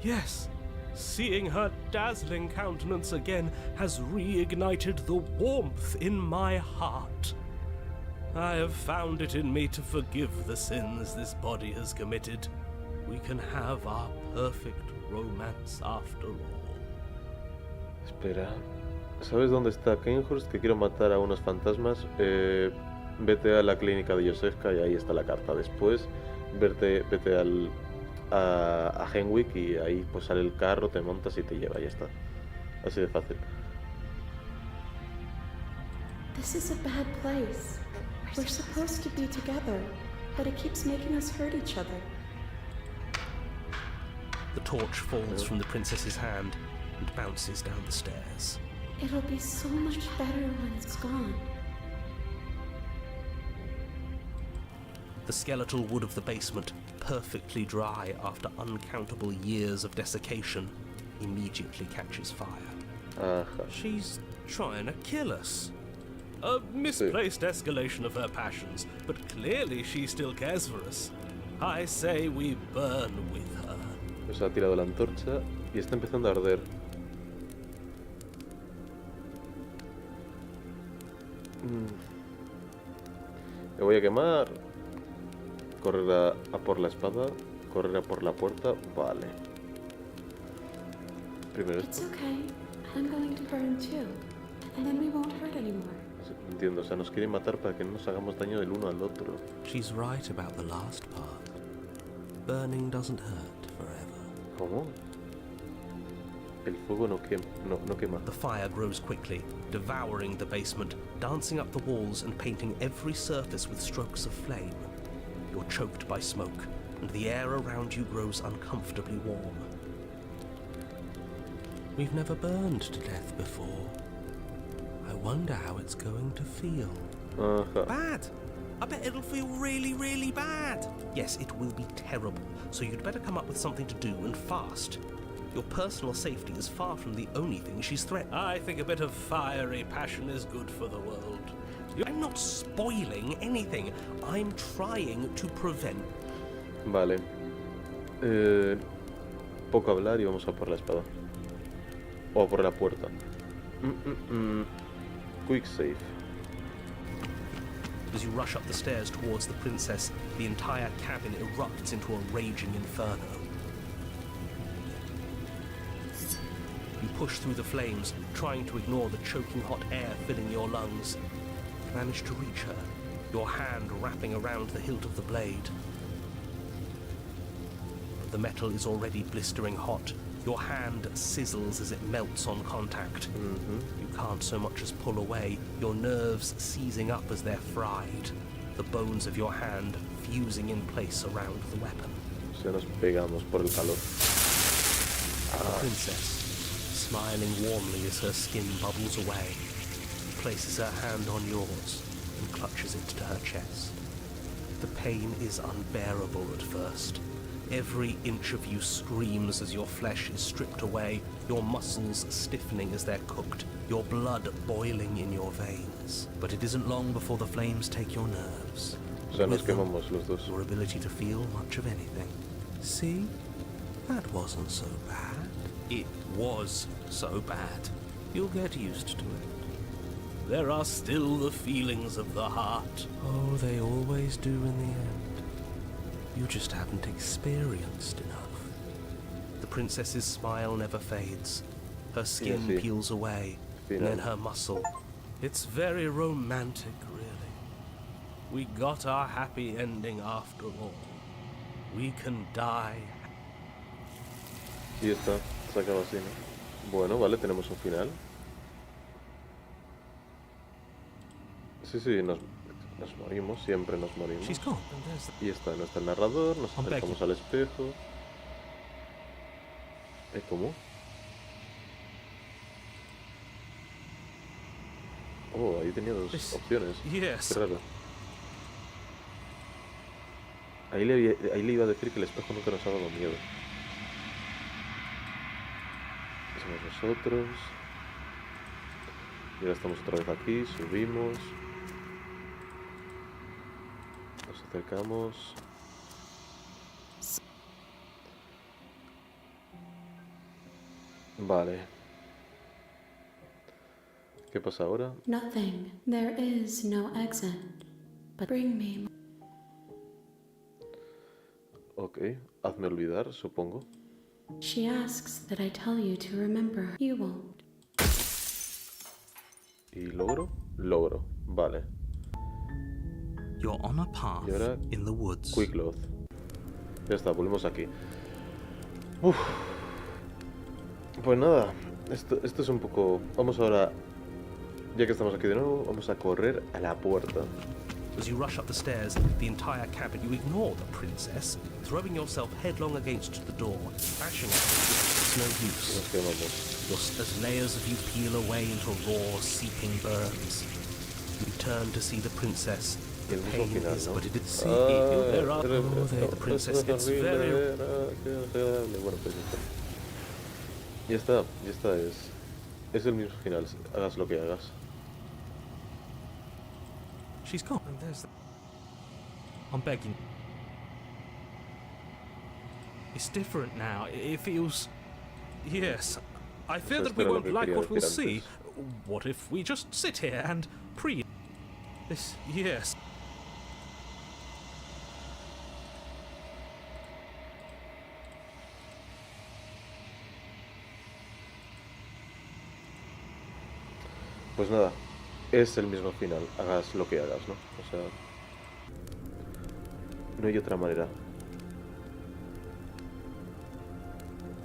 Yes, seeing her dazzling countenance again has reignited the warmth in my heart. I have found it in me to forgive the sins this body has committed. We can have our perfect romance after all. Espera. ¿Sabes dónde está Jonifrd? Que quiero matar a unos fantasmas. Vete a la clínica de Josefka y ahí está la carta. Después, vete a Henwick y ahí pues sale el carro, te montas y te lleva. Ya está. Así de fácil. This is a bad place. We're supposed to be together, but it keeps making us hurt each other. The torch falls from the princess's hand and bounces down the stairs. It'll be so much better when it's gone. The skeletal wood of the basement, perfectly dry after uncountable years of desiccation, immediately catches fire. Ajá. She's trying to kill us. A misplaced escalation of her passions, but clearly she still cares for us. I say we burn with her. Pues ha tirado la antorcha y está empezando a arder. Me voy a quemar. Correr a por la espada. Correr a por la puerta. Vale. Primero It's esto. okay. I'm going to burn too. And then we won't hurt anymore. Entiendo, o sea, nos quiere matar para que no nos hagamos daño del uno al otro. She's right about the last part. Burning doesn't hurt forever. ¿Cómo? El fuego no quema. No quema. The fire grows quickly, devouring the basement, dancing up the walls and painting every surface with strokes of flame. You're choked by smoke, and the air around you grows uncomfortably warm. We've never burned to death before. I wonder how it's going to feel. Ajá. Bad! I bet it'll feel really, really bad. Yes, it will be terrible, so you'd better come up with something to do and fast. Your personal safety is far from the only thing she's threatened. I think a bit of fiery passion is good for the world. I'm not spoiling anything. I'm trying to prevent. Vale. Poco hablar y vamos a por la espada. O a por la puerta. Quick save. As you rush up the stairs towards the princess, the entire cabin erupts into a raging inferno. You push through the flames, trying to ignore the choking hot air filling your lungs. You manage to reach her, your hand wrapping around the hilt of the blade. But the metal is already blistering hot. Your hand sizzles as it melts on contact. You can't so much as pull away, your nerves seizing up as they're fried, the bones of your hand fusing in place around the weapon. Se nos pegamos por el calor. The princess, smiling warmly as her skin bubbles away, places her hand on yours and clutches it to her chest. The pain is unbearable at first. Every inch of you screams as your flesh is stripped away, your muscles stiffening as they're cooked, your blood boiling in your veins. But it isn't long before the flames take your nerves. O sea, nos With them, quemamos los dos. your ability to feel much of anything. See? That wasn't so bad. It was so bad. You'll get used to it. There are still the feelings of the heart. Oh, they always do in the end. You just haven't experienced enough. The princess's smile never fades. Her skin sí. peels away, and then her muscle. It's very romantic, really. We got our happy ending after all. We can die. Y está, se acaba así, ¿no? Bueno, vale, tenemos un final. Sí, nos morimos, siempre nos morimos. She's gone. Y está, no está el narrador, nos acercamos al espejo. ¿Cómo? Oh, ahí tenía dos opciones. Yes. Qué raro. Ahí le iba a decir que el espejo nunca nos ha dado miedo. Somos nosotros. Y ahora estamos otra vez aquí, subimos. Nos acercamos. Vale. ¿Qué pasa ahora? Nothing. There is no exit. But bring me. Ok, hazme olvidar, supongo. She asks that I tell you to remember. You won't. ¿Y logro? Logro, vale. You're on a path Y ahora, in the woods. Quick load. Ya está, volvemos aquí. Uf. Pues nada, esto es un poco... Vamos ahora, ya que estamos aquí de nuevo, vamos a correr a la puerta. As you rush up the stairs, the entire cabin, you ignore the princess, throwing yourself headlong against the door, bashing at it. It's no use. Nos quemamos. As layers of you peel away into raw, seeping burns. You turn to see the princess. Y el mismo final, ¿no? But it did see the princess. It's very... Bueno, pues ya está. Ya está, es el mismo final, hagas lo que hagas. She's gone. I'm begging. It's different now. It feels... Yes. I fear Pues that we esto era lo won't que like quería what we'll decir see. antes. What if we just sit here and pre... This... Yes. Pues nada, es el mismo final, hagas lo que hagas, ¿no? O sea, no hay otra manera.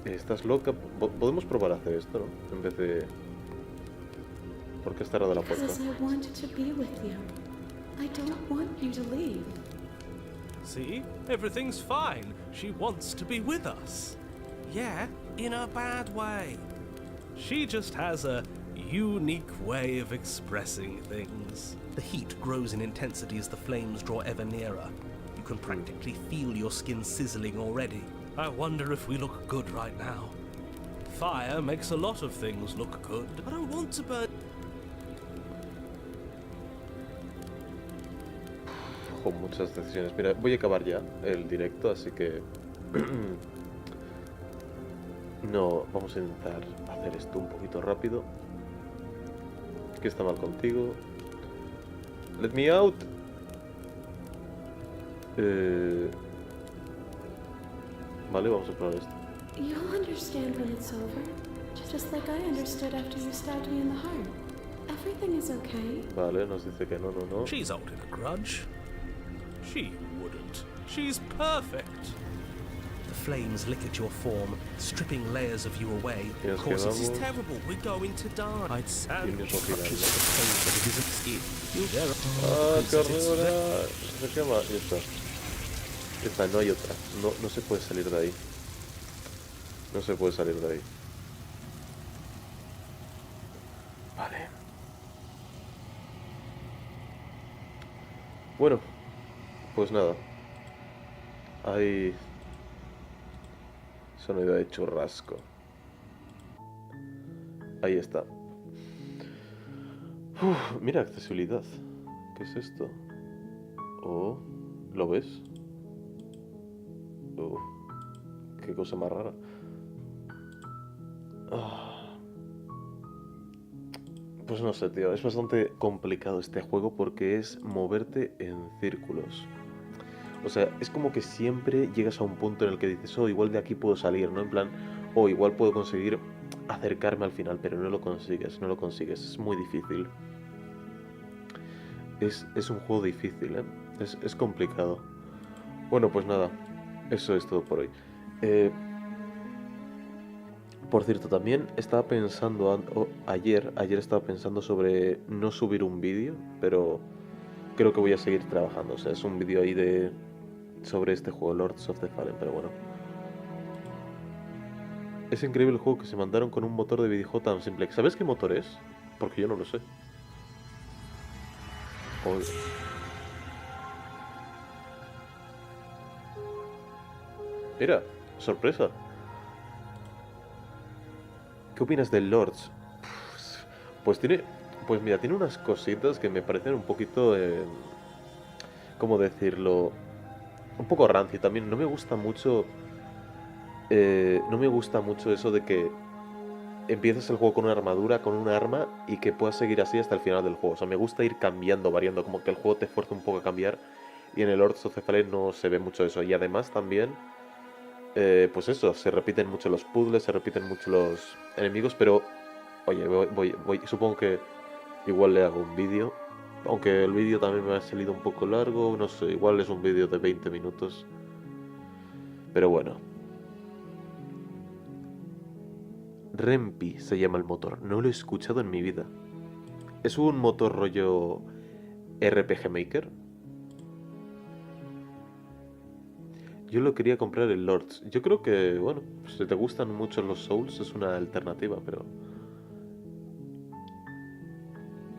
¿Estás loca? Podemos probar a hacer esto, ¿no? En vez de... ¿Por qué está cerrada la puerta? Because I wanted to be with you. I don't want you to leave. See? Everything's fine. She wants to be with us. Yeah, in a bad way. She just has a unique way of expressing things. The heat grows in intensity as the flames draw ever nearer. You can practically feel your skin sizzling already. I wonder if we look good right now. Fire makes a lot of things look good. I don't want to burn. Ojo, muchas decisiones. Mira, voy a acabar ya el directo, así que No, vamos a intentar hacer esto un poquito rápido. ¿Qué está mal contigo? Let me out. Vale, vamos a probar esto. You'll understand when it's over, just like I understood after you stabbed me in the heart. Everything is okay. Vale, nos dice que no, no, no. She's holding a grudge. She wouldn't. She's perfect. The flames lick at your form, stripping layers of you away. Y nos Causes This is quedamos. terrible. We're going to die. I'd Y stand el mismo final, touches ¿no? the pain, but it isn't it. You dare. ¡Ah, qué Princess, it's horror! Se quema. Ya está. Ya está, no hay otra. No, no se puede salir de ahí. No se puede salir de ahí. Vale. Bueno, pues nada. Hay sonido de churrasco. Ahí está. Uf, mira, accesibilidad. ¿Qué es esto? Oh, ¿lo ves? Qué cosa más rara. Pues no sé, tío. Es bastante complicado este juego porque es moverte en círculos. O sea, es como que siempre llegas a un punto en el que dices, oh, igual de aquí puedo salir, ¿no? En plan, oh, igual puedo conseguir acercarme al final, pero no lo consigues, no lo consigues. Es muy difícil. Es un juego difícil, ¿eh? Es complicado. Bueno, pues nada. Eso es todo por hoy. Por cierto, también estaba pensando ayer estaba pensando sobre no subir un vídeo, pero creo que voy a seguir trabajando. O sea, es un vídeo ahí sobre este juego, Lords of the Fallen, pero bueno. Es increíble el juego que se mandaron con un motor de videojuego tan simple. ¿Sabes qué motor es? Porque yo no lo sé. Oye. Mira, sorpresa. ¿Qué opinas del Lords? Pues mira, tiene unas cositas que me parecen un poquito, ¿cómo decirlo? Un poco rancio también. No me gusta mucho, eso de que empiezas el juego con una armadura, con un arma y que puedas seguir así hasta el final del juego. O sea, me gusta ir cambiando, variando, como que el juego te fuerza un poco a cambiar. Y en el Lords of the Fallen no se ve mucho eso. Y además también, pues eso, se repiten mucho los puzzles, se repiten mucho los enemigos, pero oye, supongo que igual le hago un vídeo, aunque el vídeo también me ha salido un poco largo, no sé, igual es un vídeo de 20 minutos, pero bueno. Rempi se llama el motor, no lo he escuchado en mi vida. Es un motor rollo RPG Maker. Yo lo quería comprar en Lords. Yo creo que, bueno, si te gustan mucho los Souls es una alternativa, pero...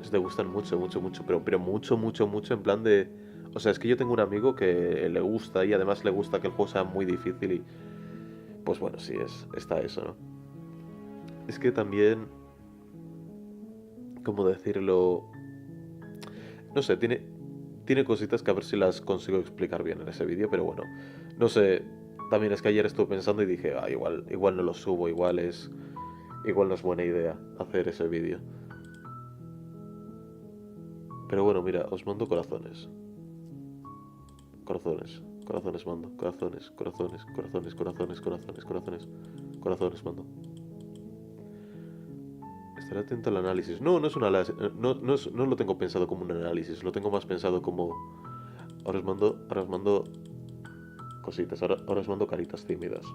Si te gustan mucho, pero mucho en plan de... O sea, es que yo tengo un amigo que le gusta y además le gusta que el juego sea muy difícil y... Pues bueno, sí, está eso, ¿no? Es que también... ¿Cómo decirlo? No sé, tiene cositas que a ver si las consigo explicar bien en ese vídeo, pero bueno, no sé, también es que ayer estuve pensando y dije, igual no lo subo, igual no es buena idea hacer ese vídeo. Pero bueno, mira, os mando corazones. Corazones mando, corazones mando. Estaré atento al análisis. No es un análisis. No lo tengo pensado como un análisis. Lo tengo más pensado como... Ahora os mando cositas. Ahora os mando caritas tímidas.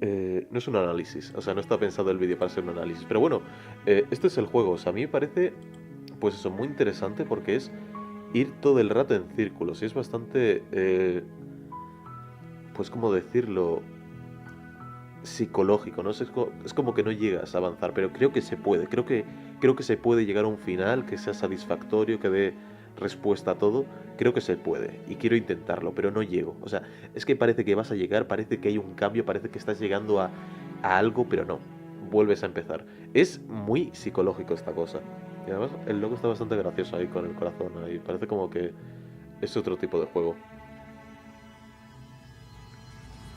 No es un análisis. O sea, no está pensado el vídeo para ser un análisis. Pero bueno, este es el juego. O sea, a mí me parece... Pues eso, muy interesante porque es ir todo el rato en círculos. Y es bastante... pues, ¿cómo decirlo? Psicológico, ¿no? Es como que no llegas a avanzar, pero creo que se puede. Creo que se puede llegar a un final que sea satisfactorio, que dé respuesta a todo. Creo que se puede y quiero intentarlo, pero no llego. O sea, es que parece que vas a llegar, parece que hay un cambio, parece que estás llegando a algo, pero no. Vuelves a empezar. Es muy psicológico esta cosa. Y además el logo está bastante gracioso ahí con el corazón. Ahí parece como que Es otro tipo de juego.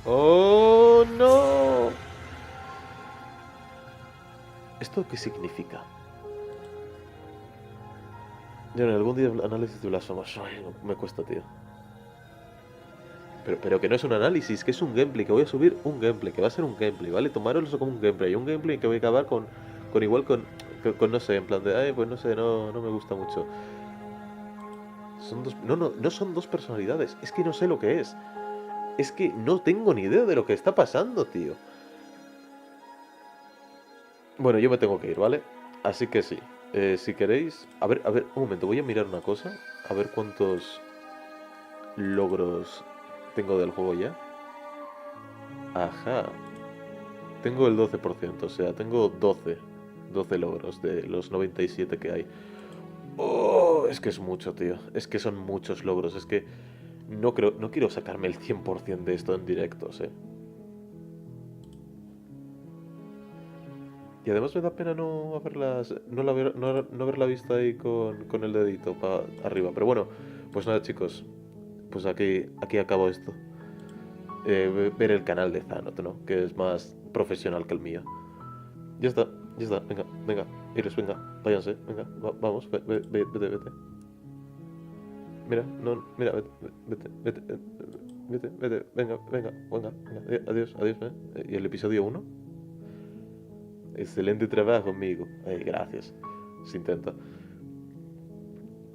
¡Oh, no! ¿Esto qué significa? Yo en algún día análisis de blasfemos. Ay, me cuesta, tío. Pero que no es un análisis, que es un gameplay, que voy a subir un gameplay, que va a ser un gameplay, ¿vale? Tomároslo como un gameplay. Un gameplay que voy a acabar con no sé, en plan de, ay, pues no sé, no me gusta mucho. Son dos, no son dos personalidades, es que no sé lo que es. Es que no tengo ni idea de lo que está pasando, tío. Bueno, yo me tengo que ir, ¿vale? Así que sí, si queréis... A ver, un momento, voy a mirar una cosa. A ver cuántos logros tengo del juego ya. Ajá. Tengo el 12%, o sea, tengo 12 logros de los 97 que hay. Oh, es que es mucho, tío. Es que son muchos logros, es que... No quiero sacarme el 100% de esto en directos, Y además me da pena no haberla visto ahí con el dedito para arriba. Pero bueno, pues nada, chicos. Pues aquí acabo esto. Ver el canal de Zanot, ¿no? Que es más profesional que el mío. Ya está. Venga. Iris, venga, váyanse. Venga, vamos, vete. Mira, mira, vete. Venga. Adiós. ¿Y el episodio 1? Excelente trabajo, amigo. Gracias. Se intenta.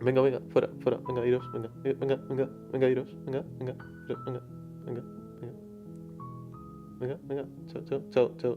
Venga, fuera. Venga, iros. Venga, iros. Venga. Chao.